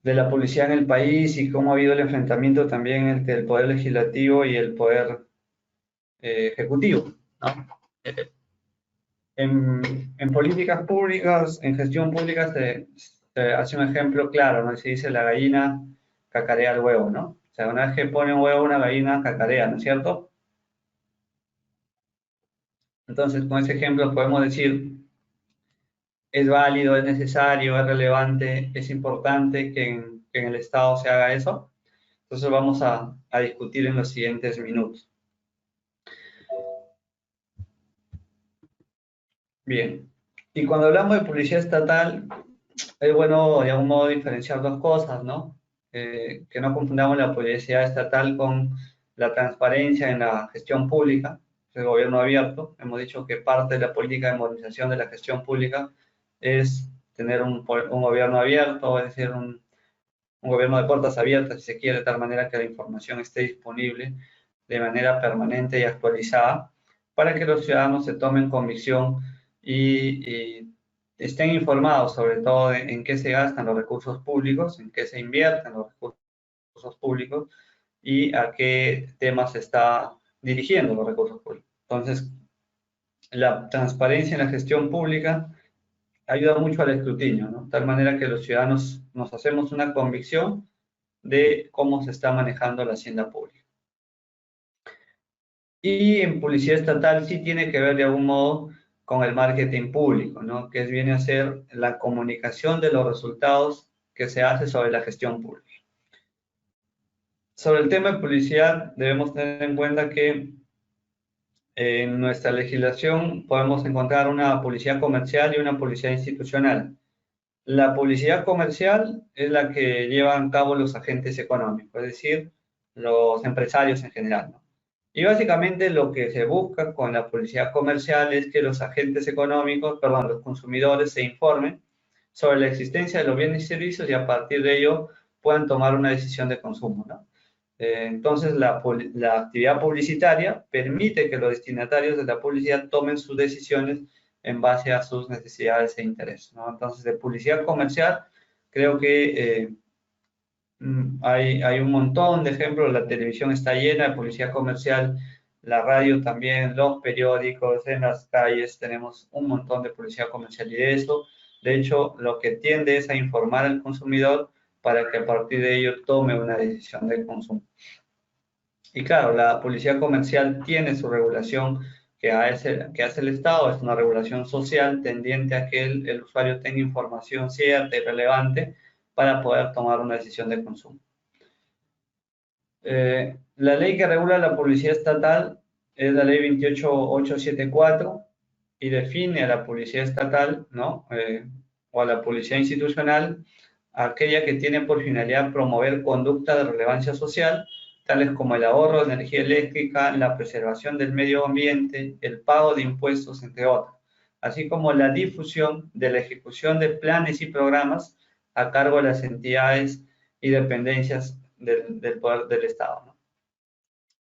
de la publicidad en el país y cómo ha habido el enfrentamiento también entre el poder legislativo y el poder ejecutivo, ¿no? En políticas públicas, en gestión pública, se hace un ejemplo claro, ¿no? Se dice la gallina cacarea el huevo, ¿no? O sea, una vez que pone un huevo, una gallina cacarea, ¿no es cierto? Entonces, con ese ejemplo podemos decir, es válido, es necesario, es relevante, es importante que en el Estado se haga eso. Entonces vamos a discutir en los siguientes minutos. Bien. Y cuando hablamos de publicidad estatal, es bueno de algún modo diferenciar dos cosas, ¿no? Que no confundamos la publicidad estatal con la transparencia en la gestión pública, el gobierno abierto. Hemos dicho que parte de la política de modernización de la gestión pública es tener un gobierno abierto, es decir, un gobierno de puertas abiertas, si se quiere, de tal manera que la información esté disponible de manera permanente y actualizada para que los ciudadanos se tomen convicción y estén informados sobre todo en qué se gastan los recursos públicos, en qué se invierten los recursos públicos y a qué temas se está dirigiendo los recursos públicos. Entonces, la transparencia en la gestión pública ayuda mucho al escrutinio, ¿no? De tal manera que los ciudadanos nos hacemos una convicción de cómo se está manejando la hacienda pública. Y en publicidad estatal sí tiene que ver de algún modo con el marketing público, ¿no? Que viene a ser la comunicación de los resultados que se hace sobre la gestión pública. Sobre el tema de publicidad debemos tener en cuenta que en nuestra legislación podemos encontrar una publicidad comercial y una publicidad institucional. La publicidad comercial es la que llevan a cabo los agentes económicos, es decir, los empresarios en general, ¿no? Y básicamente lo que se busca con la publicidad comercial es que los agentes económicos, perdón, los consumidores se informen sobre la existencia de los bienes y servicios y a partir de ello puedan tomar una decisión de consumo, ¿no? Entonces, la actividad publicitaria permite que los destinatarios de la publicidad tomen sus decisiones en base a sus necesidades e intereses, ¿no? Entonces, de publicidad comercial, creo que hay un montón de ejemplos. La televisión está llena de publicidad comercial, la radio también, los periódicos, en las calles tenemos un montón de publicidad comercial y de eso, de hecho, lo que tiende es a informar al consumidor para que a partir de ello tome una decisión de consumo. Y claro, la publicidad comercial tiene su regulación que hace el Estado, es una regulación social tendiente a que el usuario tenga información cierta y relevante para poder tomar una decisión de consumo. La ley que regula la publicidad estatal es la ley 28874 y define a la publicidad estatal, ¿no? O a la publicidad institucional, aquella que tiene por finalidad promover conducta de relevancia social, tales como el ahorro de energía eléctrica, la preservación del medio ambiente, el pago de impuestos, entre otros, así como la difusión de la ejecución de planes y programas a cargo de las entidades y dependencias del poder del Estado, ¿no?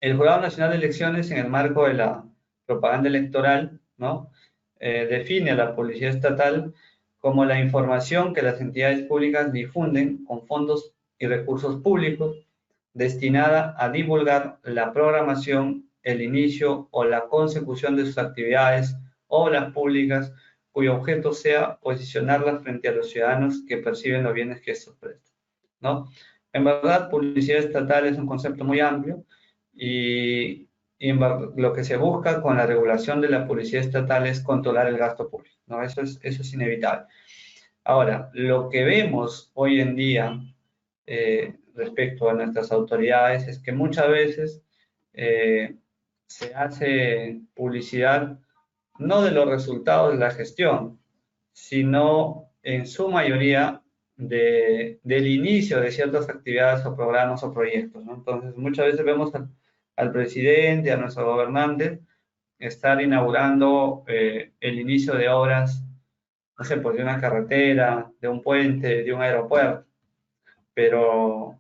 El Jurado Nacional de Elecciones, en el marco de la propaganda electoral, ¿no? Define a la publicidad estatal como la información que las entidades públicas difunden con fondos y recursos públicos destinada a divulgar la programación, el inicio o la consecución de sus actividades, obras públicas, cuyo objeto sea posicionarlas frente a los ciudadanos que perciben los bienes que estos prestan, ¿no? En verdad, publicidad estatal es un concepto muy amplio y lo que se busca con la regulación de la publicidad estatal es controlar el gasto público, ¿no? Eso es inevitable. Ahora, lo que vemos hoy en día respecto a nuestras autoridades es que muchas veces se hace publicidad no de los resultados de la gestión, sino en su mayoría del inicio de ciertas actividades o programas o proyectos, ¿no? Entonces, muchas veces vemos al presidente, a nuestros gobernantes, estar inaugurando el inicio de obras, no sé, pues de una carretera, de un puente, de un aeropuerto, pero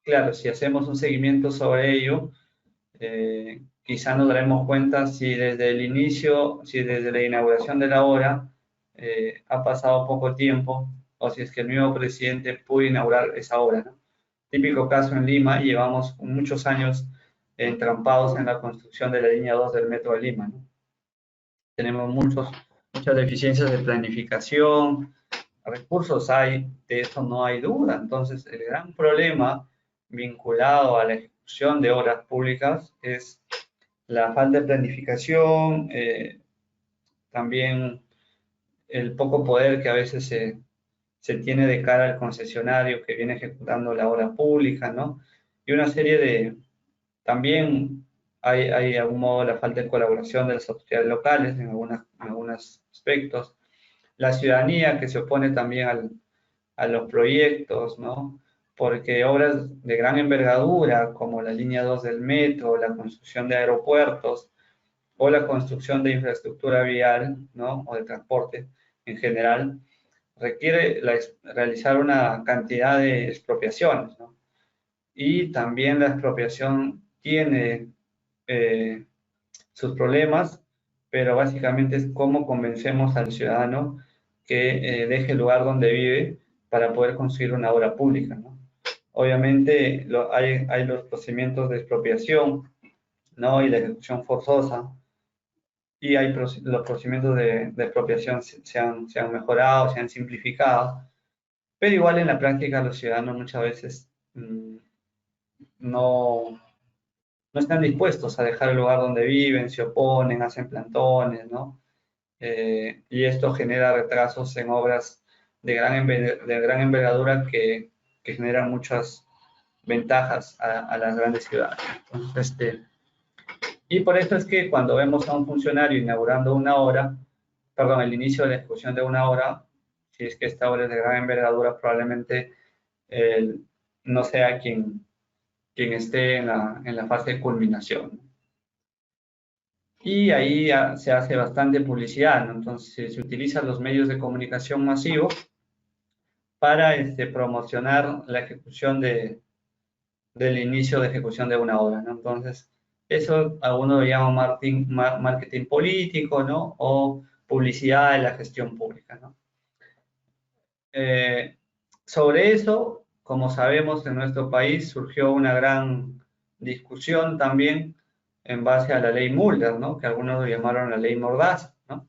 claro, si hacemos un seguimiento sobre ello, quizá nos daremos cuenta si desde el inicio, si desde la inauguración de la obra ha pasado poco tiempo o si es que el mismo presidente pudo inaugurar esa obra, ¿no? Típico caso en Lima, llevamos muchos años entrampados en la construcción de la línea 2 del Metro de Lima, ¿no? Tenemos muchas deficiencias de planificación, recursos hay, de eso no hay duda. Entonces, el gran problema vinculado a la ejecución de obras públicas es la falta de planificación, también el poco poder que a veces se tiene de cara al concesionario que viene ejecutando la obra pública, ¿no? Y una serie también hay de algún modo la falta de colaboración de las autoridades locales en algunos aspectos, la ciudadanía que se opone también a los proyectos, ¿no? Porque obras de gran envergadura, como la línea 2 del metro, la construcción de aeropuertos o la construcción de infraestructura vial, ¿no? O de transporte en general, requiere realizar una cantidad de expropiaciones, ¿no? Y también la expropiación tiene sus problemas, pero básicamente es cómo convencemos al ciudadano que deje el lugar donde vive para poder construir una obra pública, ¿no? Obviamente hay los procedimientos de expropiación, ¿no? Y de ejecución forzosa, y los procedimientos de expropiación se han mejorado, se han simplificado, pero igual en la práctica los ciudadanos muchas veces no, no están dispuestos a dejar el lugar donde viven, se oponen, hacen plantones, ¿no? Y esto genera retrasos en obras de gran envergadura que generan muchas ventajas a las grandes ciudades. Entonces, y por eso es que cuando vemos a un funcionario inaugurando una obra, perdón, el inicio de la ejecución de una obra, si es que esta obra es de gran envergadura, probablemente no sea quien esté en la fase de culminación. Y ahí ya se hace bastante publicidad, ¿no? Entonces se utilizan los medios de comunicación masivos para promocionar la ejecución del inicio de ejecución de una obra, ¿no? Entonces, eso algunos lo llaman marketing político, ¿no? O publicidad de la gestión pública, ¿no? Sobre eso, como sabemos, en nuestro país surgió una gran discusión también en base a la ley Mulder, ¿no? Que algunos lo llamaron la ley Mordaza, ¿no?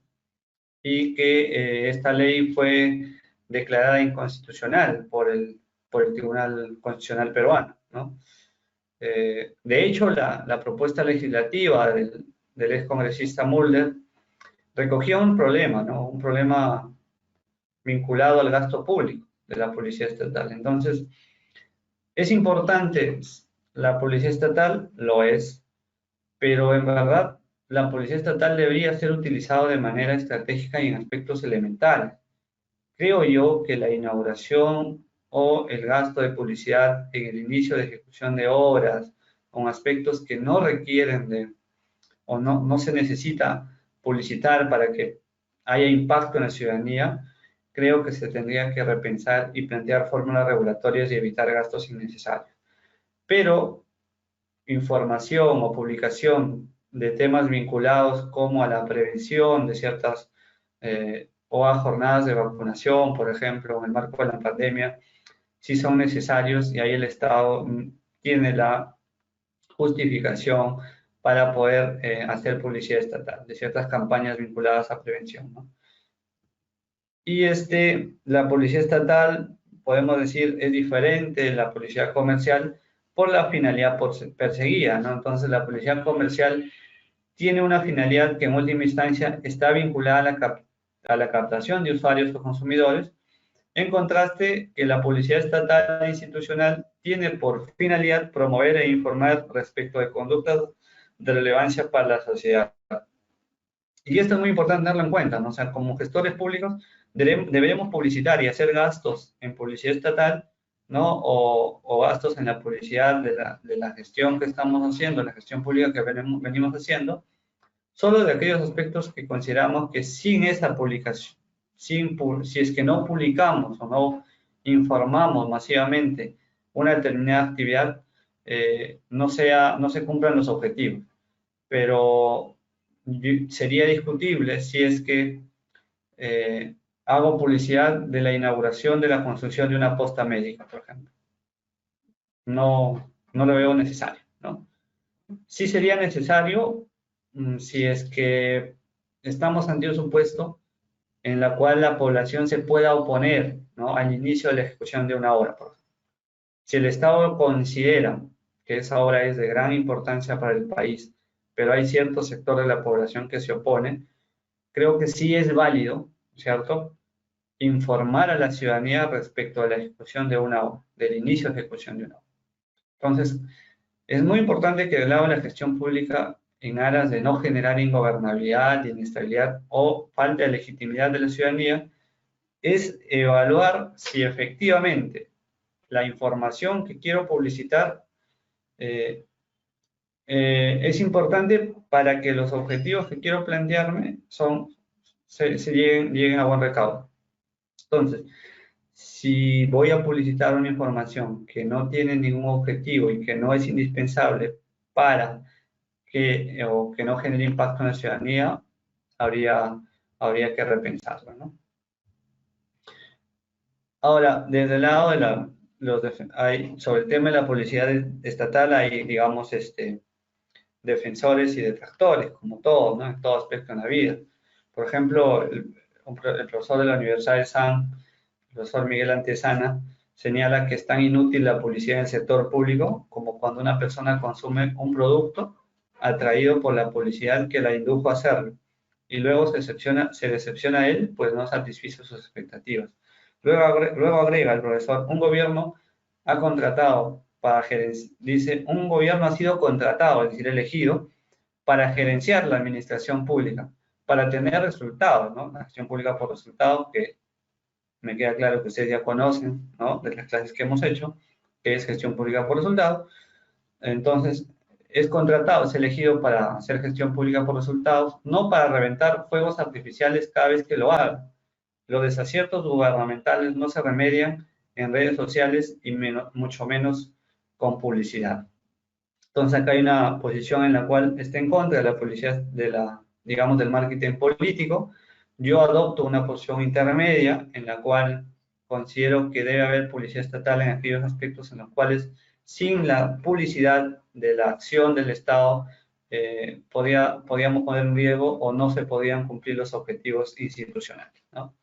Y que esta ley fue declarada inconstitucional por el Tribunal Constitucional peruano, ¿no? De hecho, la propuesta legislativa del excongresista Mulder recogía un problema, ¿no? Un problema vinculado al gasto público de la Policía Estatal. Entonces, ¿es importante la Policía Estatal? Lo es, pero en verdad la Policía Estatal debería ser utilizada de manera estratégica y en aspectos elementales. Creo yo que la inauguración o el gasto de publicidad en el inicio de ejecución de obras con aspectos que no requieren o no se necesita publicitar para que haya impacto en la ciudadanía, creo que se tendría que repensar y plantear fórmulas regulatorias y evitar gastos innecesarios. Pero información o publicación de temas vinculados como a la prevención de ciertas o a jornadas de vacunación, por ejemplo, en el marco de la pandemia, sí son necesarios y ahí el Estado tiene la justificación para poder hacer publicidad estatal de ciertas campañas vinculadas a prevención, ¿no? Y la policía estatal, podemos decir, es diferente de la policía comercial por la finalidad perseguida, ¿no? Entonces, la policía comercial tiene una finalidad que en última instancia está vinculada a la captación de usuarios o consumidores, en contraste que la policía estatal e institucional tiene por finalidad promover e informar respecto de conductas de relevancia para la sociedad. Y esto es muy importante tenerlo en cuenta, ¿no? O sea, como gestores públicos deberemos publicitar y hacer gastos en publicidad estatal, ¿no? O gastos en la publicidad de la gestión que estamos haciendo, la gestión pública que venimos haciendo, solo de aquellos aspectos que consideramos que sin esa publicación, si es que no publicamos o no informamos masivamente una determinada actividad, no se cumplan los objetivos. Pero sería discutible si es que hago publicidad de la inauguración de la construcción de una posta médica, por ejemplo. No lo veo necesario, ¿no? Sí sería necesario si es que estamos ante un supuesto en la cual la población se pueda oponer, ¿no?, al inicio de la ejecución de una obra, por ejemplo. Si el Estado considera que esa obra es de gran importancia para el país, pero hay cierto sector de la población que se opone, creo que sí es válido, ¿cierto?, informar a la ciudadanía respecto a la ejecución de una obra, del inicio de ejecución de una obra. Entonces, es muy importante que del lado de la gestión pública, en aras de no generar ingobernabilidad, inestabilidad o falta de legitimidad de la ciudadanía, es evaluar si efectivamente la información que quiero publicitar es importante para que los objetivos que quiero plantearme se lleguen a buen recaudo. Entonces, si voy a publicitar una información que no tiene ningún objetivo y que no es indispensable para que no genere impacto en la ciudadanía, habría que repensarlo, ¿no? Ahora, desde el lado de sobre el tema de la publicidad estatal, hay, digamos, defensores y detractores, como todo, ¿no?, en todo aspecto en la vida. Por ejemplo, el profesor de la Universidad de San, el profesor Miguel Antesana, señala que es tan inútil la publicidad en el sector público como cuando una persona consume un producto atraído por la publicidad que la indujo a hacerlo, y luego se decepciona a él, pues no satisfizo sus expectativas. Luego agrega el profesor, un gobierno ha contratado un gobierno ha sido contratado, es decir, elegido, para gerenciar la administración pública, para tener resultados, ¿no? La gestión pública por resultados, que me queda claro que ustedes ya conocen, ¿no?, de las clases que hemos hecho, que es gestión pública por resultados. Entonces, es contratado, es elegido para hacer gestión pública por resultados, no para reventar fuegos artificiales cada vez que lo haga. Los desaciertos gubernamentales no se remedian en redes sociales y mucho menos con publicidad. Entonces, acá hay una posición en la cual está en contra de la publicidad, digamos, del marketing político. Yo adopto una posición intermedia en la cual considero que debe haber publicidad estatal en aquellos aspectos en los cuales, sin la publicidad de la acción del Estado, podíamos poner en riesgo o no se podían cumplir los objetivos institucionales, ¿no?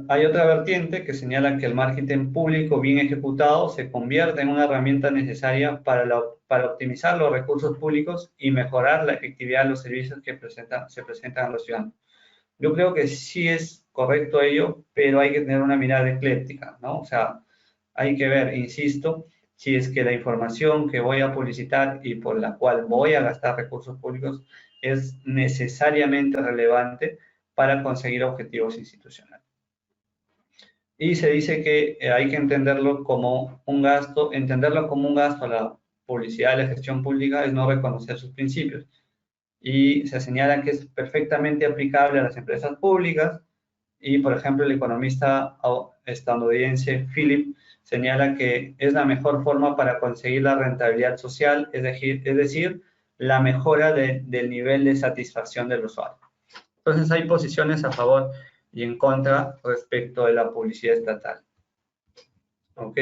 Hay otra vertiente que señala que el marketing público bien ejecutado se convierte en una herramienta necesaria para optimizar los recursos públicos y mejorar la efectividad de los servicios que se presentan a los ciudadanos. Yo creo que sí es correcto ello, pero hay que tener una mirada ecléctica, ¿no? O sea, hay que ver, insisto, si es que la información que voy a publicitar y por la cual voy a gastar recursos públicos es necesariamente relevante para conseguir objetivos institucionales. Y se dice que hay que entenderlo como un gasto, la publicidad de la gestión pública es no reconocer sus principios. Y se señala que es perfectamente aplicable a las empresas públicas. Y, por ejemplo, el economista estadounidense Philip señala que es la mejor forma para conseguir la rentabilidad social, es decir, la mejora del nivel de satisfacción del usuario. Entonces, hay posiciones a favor y en contra respecto de la publicidad estatal. ¿Ok?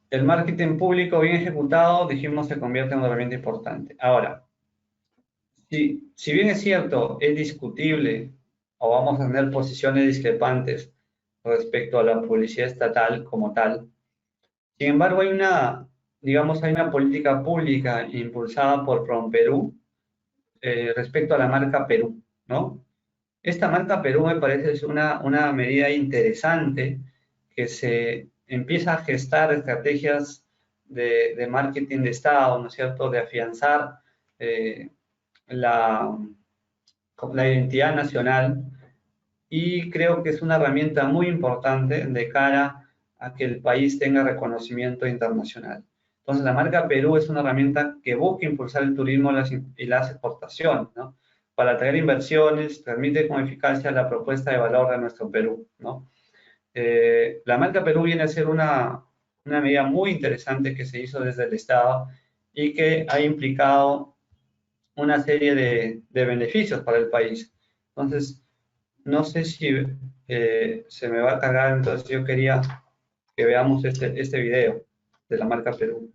El marketing público bien ejecutado, dijimos, se convierte en una herramienta importante. Ahora, si bien es cierto, es discutible o vamos a tener posiciones discrepantes respecto a la publicidad estatal como tal, sin embargo, hay una política pública impulsada por PROMPERÚ respecto a la marca Perú, ¿no? Esta marca Perú me parece es una medida interesante que se empieza a gestar estrategias de marketing de Estado, ¿no es cierto?, de afianzar la identidad nacional, y creo que es una herramienta muy importante de cara a que el país tenga reconocimiento internacional. Entonces, la marca Perú es una herramienta que busca impulsar el turismo y las exportaciones, ¿no? Para atraer inversiones, permite con eficacia la propuesta de valor de nuestro Perú, ¿no? La marca Perú viene a ser una medida muy interesante que se hizo desde el Estado y que ha implicado una serie de beneficios para el país. Entonces, no sé si se me va a cargar, entonces yo quería que veamos este video de la marca Perú.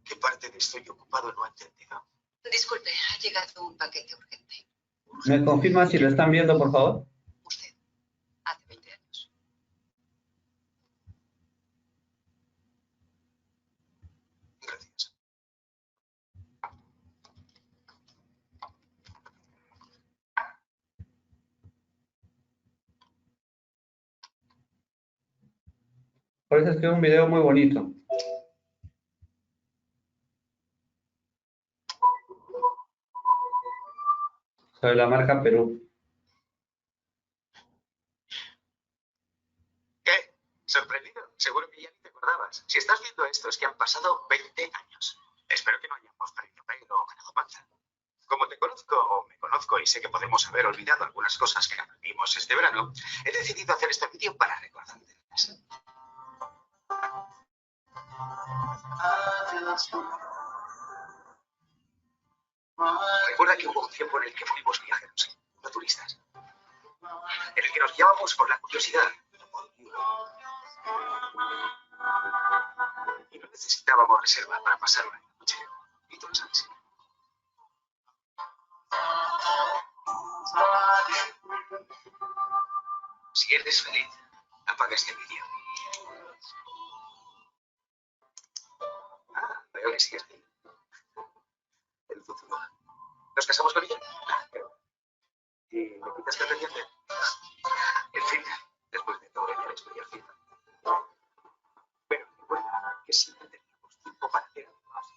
¿Qué parte de estoy ocupado no ha entendido? Disculpe, ha llegado un paquete urgente. ¿Me confirma si lo están viendo, por favor? Usted, hace 20 años. Gracias. Por eso es que es un video muy bonito. Sobre la marca Perú. ¿Qué? ¿Sorprendido? Seguro que ya ni te acordabas. Si estás viendo esto es que han pasado 20 años. Espero que no hayamos perdido pelo o ganado panza. Como te conozco o me conozco y sé que podemos haber olvidado algunas cosas que aprendimos este verano, he decidido hacer este vídeo para recordártelas. Recuerda que hubo un tiempo en el que fuimos viajeros, no turistas, en el que nos guiábamos por la curiosidad y no necesitábamos reserva para pasar una noche. Y tú lo sabes. Si eres feliz, apaga este vídeo. Veo que sigues ahí. El futuro. ¿Nos casamos con ella? ¿Y me quitas que pendiente? En fin, después de todo, ella estoy al fin. Pero recuerda que siempre teníamos tiempo para hacer algo más.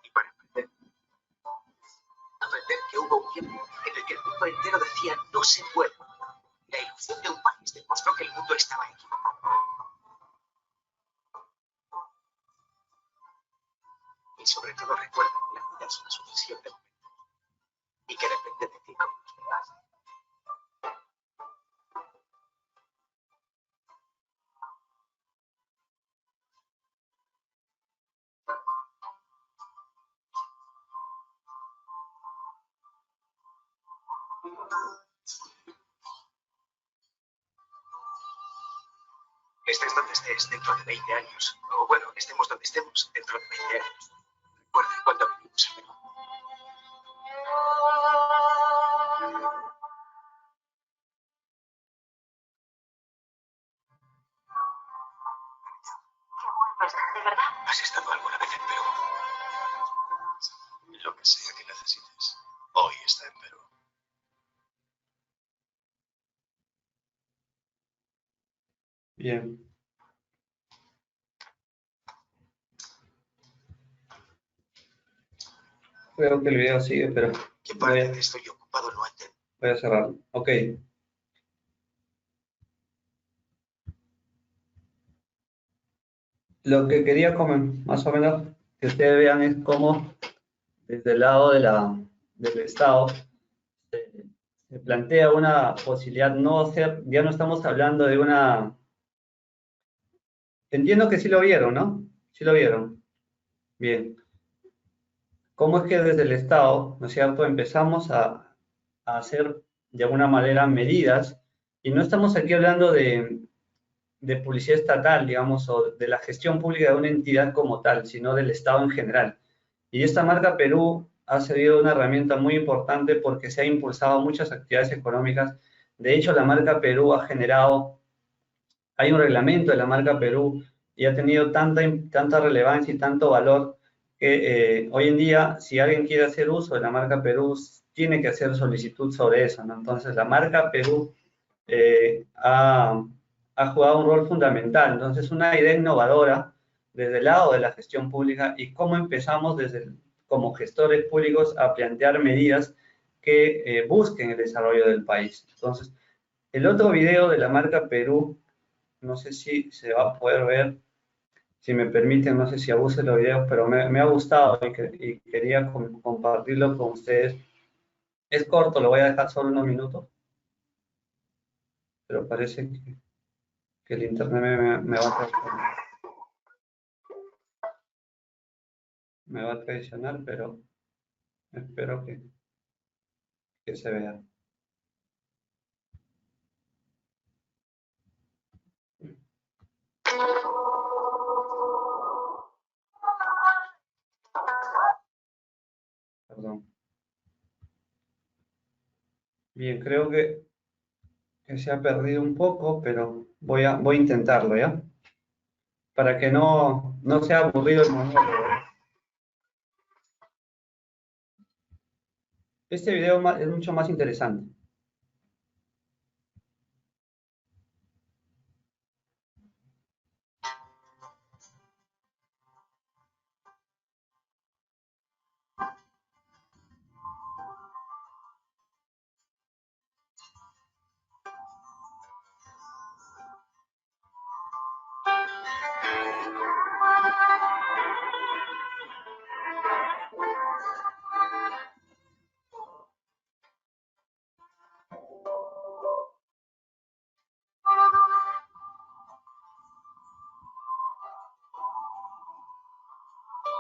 Y para aprender. Aprender que hubo un tiempo en el que el mundo entero decía no se puede. La ilusión de un país demostró que el mundo estaba equivocado. Y sobre todo recuerda que la vida es una sucesión de momentos y que depende de ti cómo los vivas. Estés donde estés dentro de 20 años, o bueno, estemos donde estemos dentro de 20 años. Recuerda cuando vivimos en Perú. Qué bueno está, de verdad. ¿Has estado alguna vez en Perú? Lo que sea que necesites, hoy está en Perú. Bien. Creo que el video sigue, pero ¿Qué parte de estoy ocupado no ha entendido? voy a cerrarlo. Ok. Lo que quería más o menos que ustedes vean es cómo desde el lado del Estado se plantea una posibilidad, ya no estamos hablando de una... Entiendo que sí lo vieron, ¿no? Sí lo vieron. Bien. ¿Cómo es que desde el Estado, ¿no es cierto?, empezamos a hacer de alguna manera medidas, y no estamos aquí hablando de publicidad estatal, digamos, o de la gestión pública de una entidad como tal, sino del Estado en general. Y esta marca Perú ha sido una herramienta muy importante porque se ha impulsado muchas actividades económicas. De hecho, la marca Perú ha generado, hay un reglamento de la marca Perú y ha tenido tanta relevancia y tanto valor que hoy en día, si alguien quiere hacer uso de la marca Perú, tiene que hacer solicitud sobre eso, ¿no? Entonces, la marca Perú ha jugado un rol fundamental. Entonces, una idea innovadora desde el lado de la gestión pública y cómo empezamos como gestores públicos a plantear medidas que busquen el desarrollo del país. Entonces, el otro video de la marca Perú, no sé si se va a poder ver, si me permiten, no sé si abuse los videos, pero me ha gustado y quería compartirlo con ustedes. Es corto, lo voy a dejar solo unos minutos, pero parece que el internet me va a traicionar. Me va a traicionar, pero espero que se vea. Perdón. Bien, creo que se ha perdido un poco, pero voy a intentarlo, ¿ya? Para que no sea aburrido el monólogo. Este video es mucho más interesante.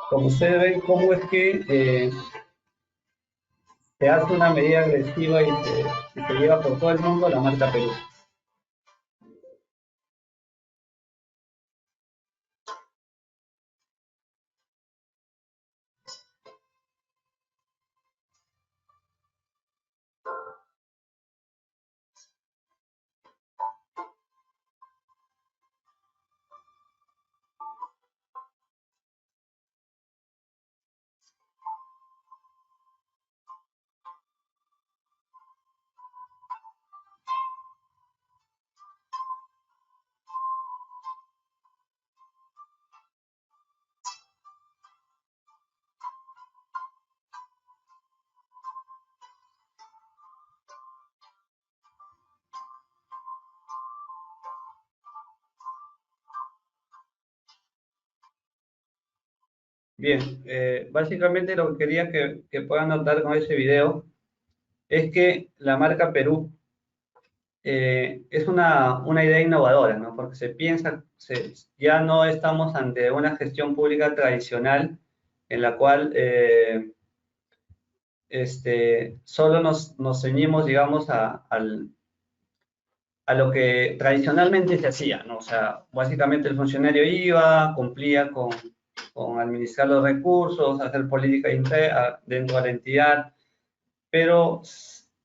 Como ustedes ven, cómo es que se hace una medida agresiva y se lleva por todo el mundo la marca Perú. Bien, básicamente lo que quería que puedan notar con ese video es que la marca Perú es una idea innovadora, ¿no? Porque se piensa, ya no estamos ante una gestión pública tradicional en la cual solo nos ceñimos, digamos, a lo que tradicionalmente se hacía, ¿no? O sea, básicamente el funcionario iba, cumplía con administrar los recursos, hacer política interna dentro de la entidad, pero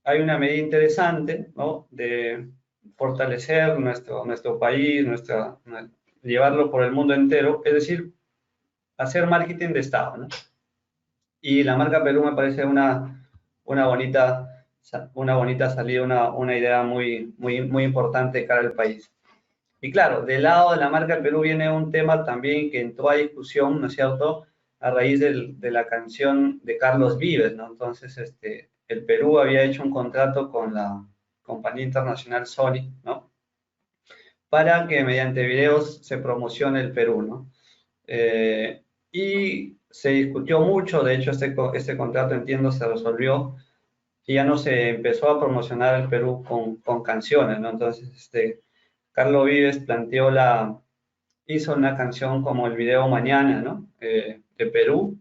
hay una medida interesante, ¿no? De fortalecer nuestro país, llevarlo por el mundo entero, es decir, hacer marketing de Estado, ¿no? Y la marca Perú me parece una bonita, una bonita salida, una idea muy importante de cara al país. Y claro, del lado de la marca Perú viene un tema también que entró a discusión, ¿no es cierto?, a raíz de la canción de Carlos Vives, ¿no? Entonces, el Perú había hecho un contrato con la compañía internacional Sony, ¿no? Para que mediante videos se promocione el Perú, ¿no? Y se discutió mucho, de hecho este contrato, entiendo, se resolvió y ya no se empezó a promocionar el Perú con canciones, ¿no? Entonces, Carlos Vives hizo una canción como el video Mañana, ¿no? De Perú,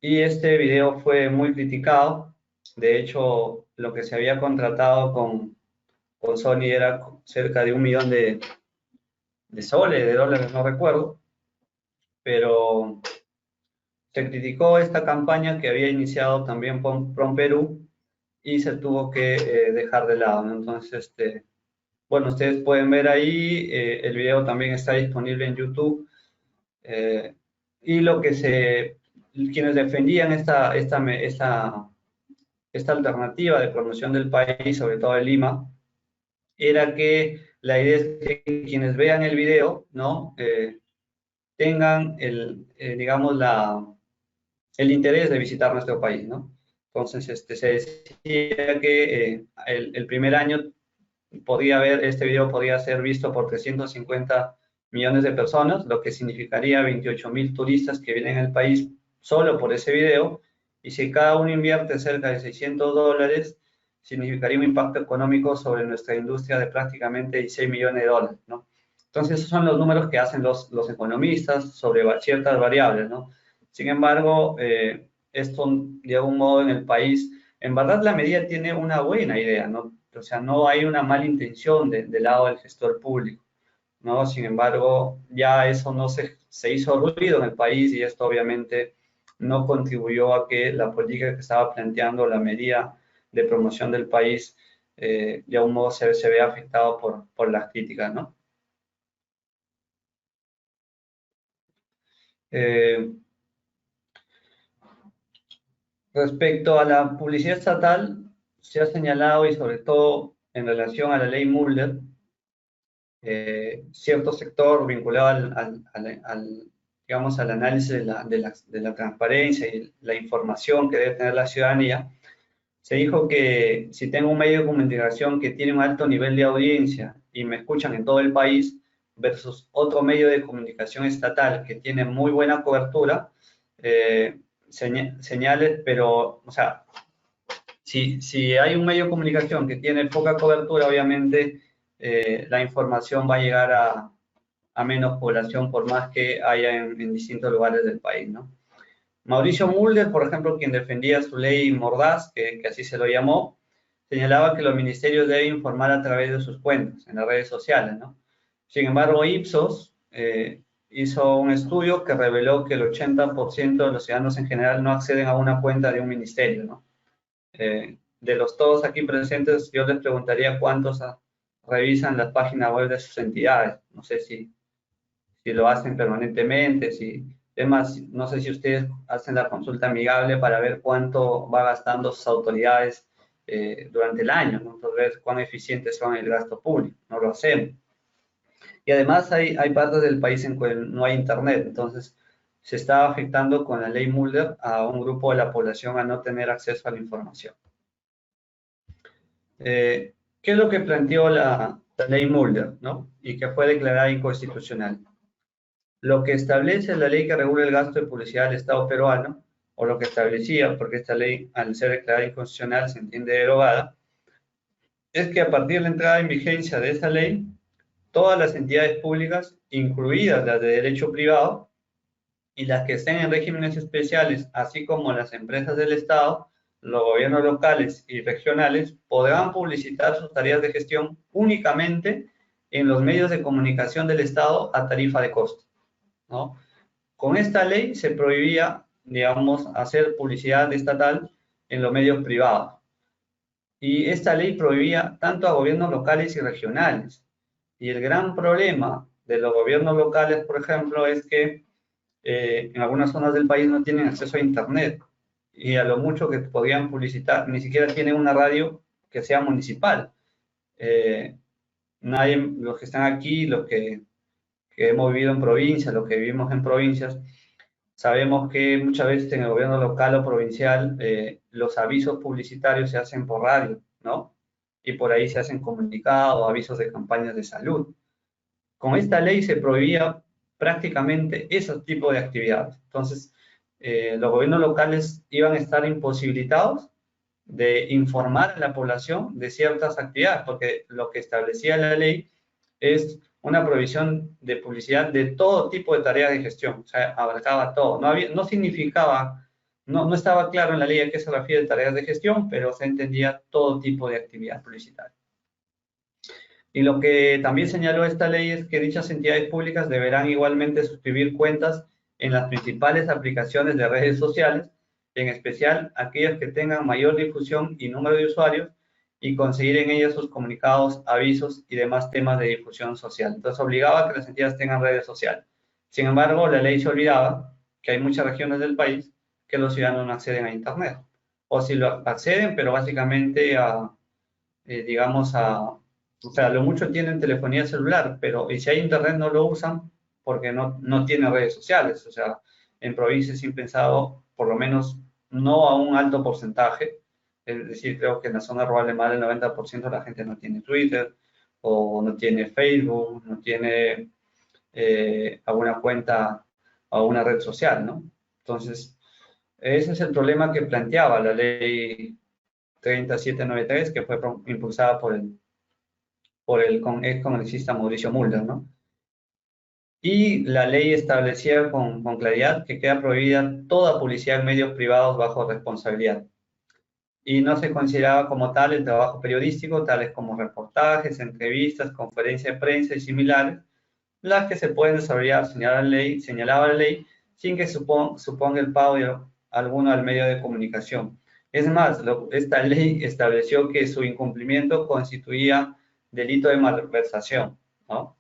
y este video fue muy criticado. De hecho, lo que se había contratado con Sony era cerca de 1 millón de soles, de dólares, no recuerdo, pero se criticó esta campaña que había iniciado también PROM Perú y se tuvo que dejar de lado, ¿no? Entonces, bueno, ustedes pueden ver ahí, el video también está disponible en YouTube, y quienes defendían esta alternativa de promoción del país, sobre todo de Lima, era que la idea es que quienes vean el video, ¿no? Tengan digamos, el interés de visitar nuestro país, ¿no? Entonces, se decía que el primer año este video podía ser visto por 350 millones de personas, lo que significaría 28.000 turistas que vienen al país solo por ese video, y si cada uno invierte cerca de $600, significaría un impacto económico sobre nuestra industria de prácticamente 16 millones de dólares, ¿no? Entonces, esos son los números que hacen los economistas sobre ciertas variables, ¿no? Sin embargo, esto, de algún modo, en el país, en verdad la medida tiene una buena idea, ¿no? O sea, no hay una mala intención del lado del gestor público, ¿no? Sin embargo, ya eso no se hizo ruido en el país y esto obviamente no contribuyó a que la política que estaba planteando la medida de promoción del país de algún modo se vea afectado por las críticas, ¿no? Respecto a la publicidad estatal, se ha señalado, y sobre todo en relación a la ley Mulder, cierto sector vinculado digamos, al análisis de la transparencia y la información que debe tener la ciudadanía, se dijo que si tengo un medio de comunicación que tiene un alto nivel de audiencia y me escuchan en todo el país, versus otro medio de comunicación estatal que tiene muy buena cobertura, señales, pero, o sea, si hay un medio de comunicación que tiene poca cobertura, obviamente la información va a llegar a menos población por más que haya en distintos lugares del país, ¿no? Mauricio Mulder, por ejemplo, quien defendía su ley Mordaz, que así se lo llamó, señalaba que los ministerios deben informar a través de sus cuentas en las redes sociales, ¿no? Sin embargo, Ipsos hizo un estudio que reveló que el 80% de los ciudadanos en general no acceden a una cuenta de un ministerio, ¿no? De los todos aquí presentes, yo les preguntaría cuántos revisan las páginas web de sus entidades. No sé si lo hacen permanentemente, además, no sé si ustedes hacen la consulta amigable para ver cuánto va gastando sus autoridades durante el año, ¿no? Entonces, ver cuán eficientes son el gasto público. No lo hacemos. Y además hay partes del país en que no hay internet, entonces se está afectando con la ley Mulder a un grupo de la población a no tener acceso a la información. ¿Qué es lo que planteó la ley Mulder, ¿no? Y que fue declarada inconstitucional? Lo que establece la ley que regula el gasto de publicidad del Estado peruano, o lo que establecía, porque esta ley, al ser declarada inconstitucional, se entiende derogada, es que a partir de la entrada en vigencia de esa ley, todas las entidades públicas, incluidas las de derecho privado, y las que estén en regímenes especiales, así como las empresas del Estado, los gobiernos locales y regionales, podrán publicitar sus tareas de gestión únicamente en los medios de comunicación del Estado a tarifa de costo, ¿no? Con esta ley se prohibía, digamos, hacer publicidad estatal en los medios privados. Y esta ley prohibía tanto a gobiernos locales y regionales. Y el gran problema de los gobiernos locales, por ejemplo, es que en algunas zonas del país no tienen acceso a Internet. Y a lo mucho que podrían publicitar, ni siquiera tienen una radio que sea municipal. Los que están aquí, los que hemos vivido en provincias, los que vivimos en provincias, sabemos que muchas veces en el gobierno local o provincial los avisos publicitarios se hacen por radio, ¿no? Y por ahí se hacen comunicados, avisos de campañas de salud. Con esta ley se prohibía prácticamente ese tipo de actividades. Entonces, los gobiernos locales iban a estar imposibilitados de informar a la población de ciertas actividades, porque lo que establecía la ley es una prohibición de publicidad de todo tipo de tareas de gestión, o sea, abarcaba todo. No significaba, no estaba claro en la ley a qué se refiere tareas de gestión, pero se entendía todo tipo de actividad publicitaria. Y lo que también señaló esta ley es que dichas entidades públicas deberán igualmente suscribir cuentas en las principales aplicaciones de redes sociales, en especial aquellas que tengan mayor difusión y número de usuarios, y conseguir en ellas sus comunicados, avisos y demás temas de difusión social. Entonces obligaba a que las entidades tengan redes sociales. Sin embargo, la ley se olvidaba que hay muchas regiones del país que los ciudadanos no acceden a Internet. O si lo acceden, pero básicamente digamos, O sea, lo mucho tienen telefonía celular, pero y si hay internet no lo usan porque no tienen redes sociales. O sea, en provincia es impensado, por lo menos no a un alto porcentaje. Es decir, creo que en la zona rural de más del 90% de la gente no tiene Twitter o no tiene Facebook, no tiene alguna cuenta o una red social, ¿no? Entonces, ese es el problema que planteaba la ley 3793, que fue impulsada por el ex congresista Mauricio Mulder, ¿no? Y la ley establecía con claridad que queda prohibida toda publicidad en medios privados bajo responsabilidad. Y no se consideraba como tal el trabajo periodístico, tales como reportajes, entrevistas, conferencias de prensa y similares, las que se pueden desarrollar, señalaba la ley, sin que suponga el pago de alguno al medio de comunicación. Es más, esta ley estableció que su incumplimiento constituía delito de malversación, ¿no?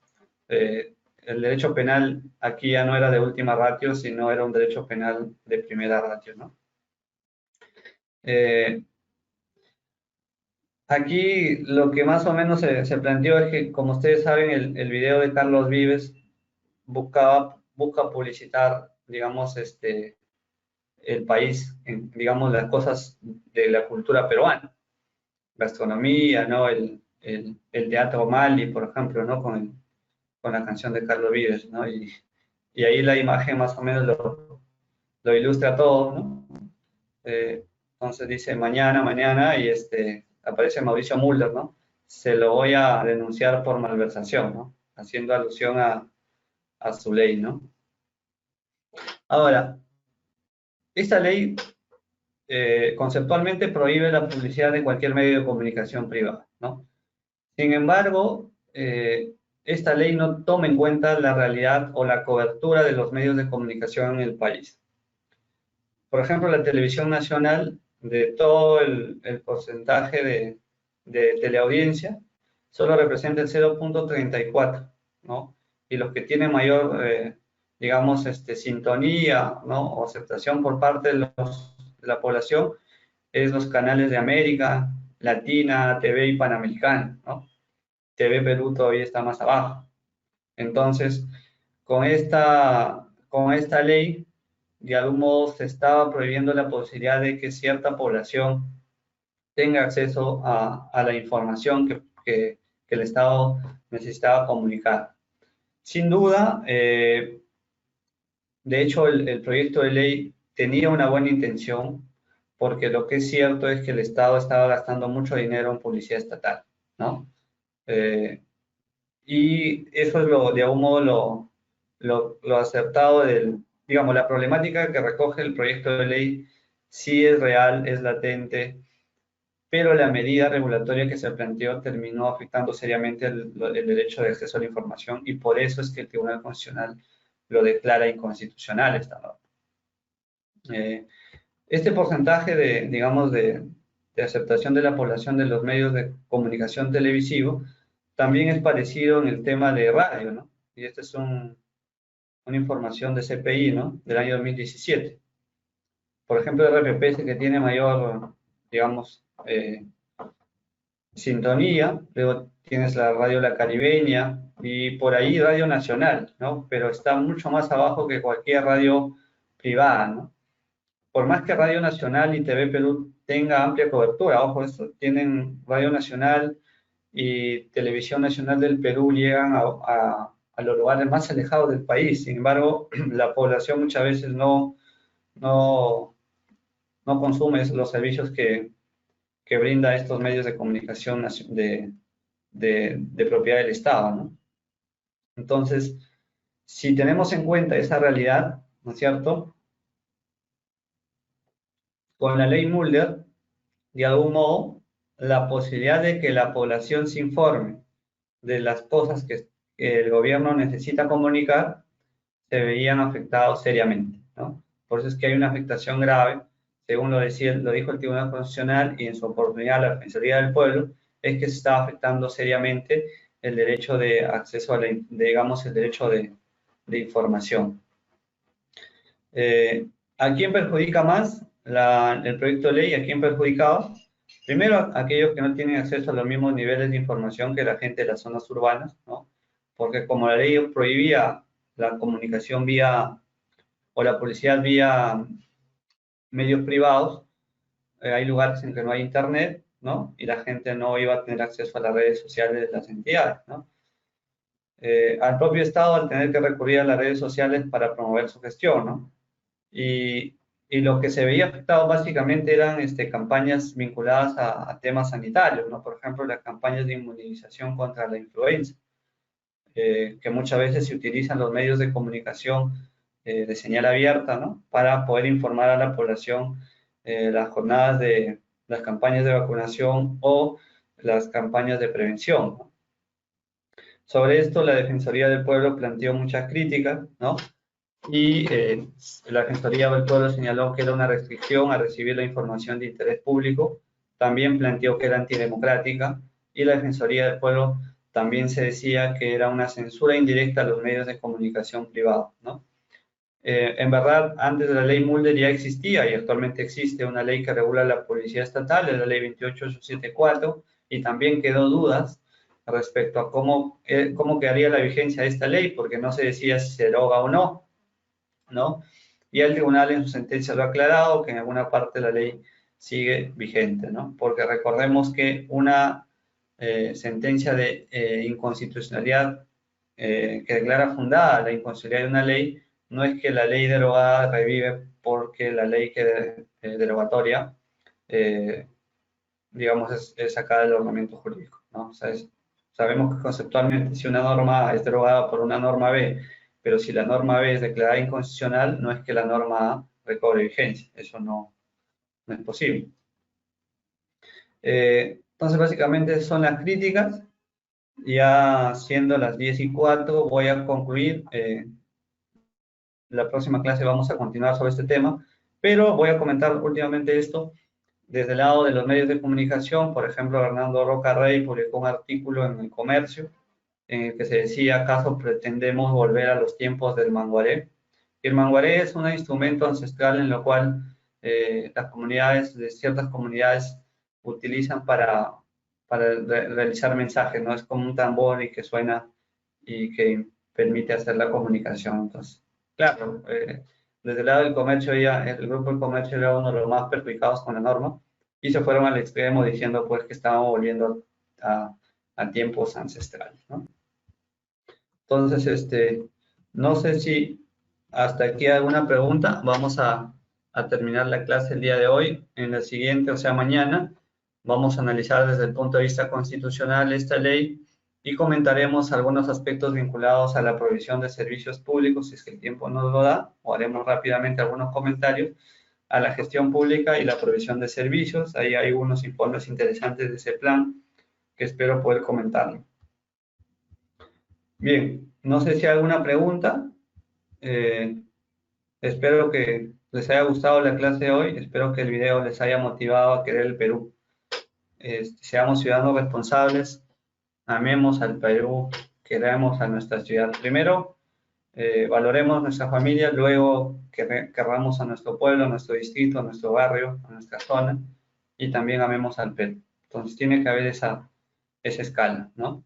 El derecho penal aquí ya no era de última ratio, sino era un derecho penal de primera ratio, ¿no? Aquí lo que más o menos se planteó es que, como ustedes saben, el video de Carlos Vives busca publicitar, digamos, el país, digamos, las cosas de la cultura peruana, gastronomía, ¿no? El teatro Mali, por ejemplo, ¿no? Con la canción de Carlos Vives, ¿no? Y ahí la imagen más o menos lo ilustra todo, ¿no? Entonces dice mañana, y aparece Mauricio Mulder, ¿no? Se lo voy a denunciar por malversación, ¿no? Haciendo alusión a su ley, ¿no? Ahora, esta ley conceptualmente prohíbe la publicidad de cualquier medio de comunicación privado, ¿no? Sin embargo, esta ley no toma en cuenta la realidad o la cobertura de los medios de comunicación en el país. Por ejemplo, la televisión nacional, de todo el porcentaje de teleaudiencia, solo representa el 0.34, ¿no? Y los que tienen mayor, digamos, sintonía, ¿no? O aceptación por parte de la población es los canales de América, Latina, TV y Panamericana, ¿no? TV Perú todavía está más abajo. Entonces, con esta ley, de algún modo se estaba prohibiendo la posibilidad de que cierta población tenga acceso a la información que el Estado necesitaba comunicar. Sin duda, de hecho, el proyecto de ley tenía una buena intención, porque lo que es cierto es que el Estado estaba gastando mucho dinero en publicidad estatal, ¿no? Y eso es de algún modo lo acertado digamos, la problemática que recoge el proyecto de ley sí es real, es latente, pero la medida regulatoria que se planteó terminó afectando seriamente el derecho de acceso a la información, y por eso es que el Tribunal Constitucional lo declara inconstitucional esta norma. Este porcentaje digamos, de aceptación de la población de los medios de comunicación televisivo también es parecido en el tema de radio, ¿no? Y esta es una información de CPI, ¿no? Del año 2017. Por ejemplo, el RPP es el que tiene mayor, digamos, sintonía. Luego tienes la radio La Caribeña y por ahí Radio Nacional, ¿no? Pero está mucho más abajo que cualquier radio privada, ¿no? Por más que Radio Nacional y TV Perú tenga amplia cobertura, ojo, esto, tienen Radio Nacional y Televisión Nacional del Perú, llegan a los lugares más alejados del país. Sin embargo, la población muchas veces no consume los servicios que brinda estos medios de comunicación de propiedad del Estado, ¿no? Entonces, si tenemos en cuenta esa realidad, ¿no es cierto? Con la ley Mulder, de algún modo, la posibilidad de que la población se informe de las cosas que el gobierno necesita comunicar se veían afectados seriamente, ¿no? Por eso es que hay una afectación grave, según lo dijo el Tribunal Constitucional y en su oportunidad la Defensoría del Pueblo, es que se está afectando seriamente el derecho de acceso digamos, el derecho de información. ¿A quién perjudica más el proyecto de ley? ¿A quién perjudicaba? Primero, aquellos que no tienen acceso a los mismos niveles de información que la gente de las zonas urbanas, ¿no? Porque como la ley prohibía la comunicación vía, o la publicidad vía medios privados, hay lugares en que no hay internet, ¿no? Y la gente no iba a tener acceso a las redes sociales de las entidades, ¿no? Al propio Estado al tener que recurrir a las redes sociales para promover su gestión, ¿no? Y lo que se veía afectado básicamente eran campañas vinculadas a temas sanitarios, ¿no? Por ejemplo, las campañas de inmunización contra la influenza, que muchas veces se utilizan los medios de comunicación de señal abierta, ¿no? Para poder informar a la población las jornadas de las campañas de vacunación o las campañas de prevención, ¿no? Sobre esto, la Defensoría del Pueblo planteó muchas críticas, ¿no? Y la Defensoría del Pueblo señaló que era una restricción a recibir la información de interés público, también planteó que era antidemocrática, y la Defensoría del Pueblo también se decía que era una censura indirecta a los medios de comunicación privados, ¿no? En verdad, antes de la ley Mulder ya existía y actualmente existe una ley que regula la publicidad estatal, es la ley 28874, y también quedó dudas respecto a cómo quedaría la vigencia de esta ley, porque no se decía si se deroga o no, ¿no? Y el tribunal en su sentencia lo ha aclarado, que en alguna parte la ley sigue vigente, ¿no? Porque recordemos que una sentencia de inconstitucionalidad que declara fundada la inconstitucionalidad de una ley, no es que la ley derogada revive porque la ley que derogatoria, digamos, es sacada del ordenamiento jurídico, ¿no? O sea, sabemos que conceptualmente si una norma A es derogada por una norma B, pero si la norma B es declarada inconstitucional, no es que la norma A recobre vigencia, eso no es posible. Entonces, básicamente son las críticas. Ya siendo las 10:04, voy a concluir. La próxima clase vamos a continuar sobre este tema, pero voy a comentar últimamente esto desde el lado de los medios de comunicación. Por ejemplo, Hernando Roca Rey publicó un artículo en El Comercio en el que se decía: ¿acaso pretendemos volver a los tiempos del manguaré? El manguaré es un instrumento ancestral en lo cual las comunidades, de ciertas comunidades, utilizan para realizar mensajes, ¿no? Es como un tambor y que suena y que permite hacer la comunicación. Entonces, claro, desde el lado del comercio, el grupo del comercio era uno de los más perjudicados con la norma y se fueron al extremo diciendo pues que estábamos volviendo a tiempos ancestrales, ¿no? Entonces, no sé si hasta aquí hay alguna pregunta. Vamos a terminar la clase el día de hoy. En la siguiente, o sea, mañana, vamos a analizar desde el punto de vista constitucional esta ley y comentaremos algunos aspectos vinculados a la provisión de servicios públicos, si es que el tiempo nos lo da, o haremos rápidamente algunos comentarios a la gestión pública y la provisión de servicios. Ahí hay unos informes interesantes de ese plan que espero poder comentarlo. Bien, no sé si hay alguna pregunta. Espero que les haya gustado la clase de hoy. Espero que el video les haya motivado a querer el Perú. Seamos ciudadanos responsables, amemos al Perú, queramos a nuestra ciudad. Primero, valoremos nuestra familia, luego querramos a nuestro pueblo, a nuestro distrito, a nuestro barrio, a nuestra zona, y también amemos al Perú. Entonces tiene que haber esa escala, ¿no?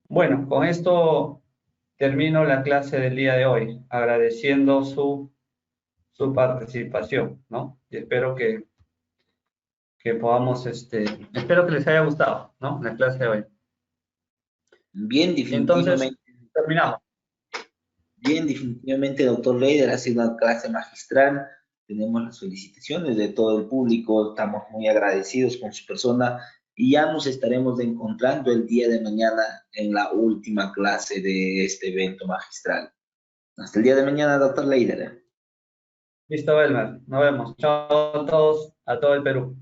Bueno, con esto termino la clase del día de hoy, agradeciendo su participación, ¿no? Y espero que podamos, espero que les haya gustado, ¿no? La clase de hoy. Bien, Entonces, definitivamente. terminamos. Bien, definitivamente, doctor Leider, ha sido una clase magistral. Tenemos las felicitaciones de todo el público, estamos muy agradecidos con su persona y ya nos estaremos encontrando el día de mañana en la última clase de este evento magistral. Hasta el día de mañana, doctor Leider. Listo, Elmer. Nos vemos. Chao a todos, a todo el Perú.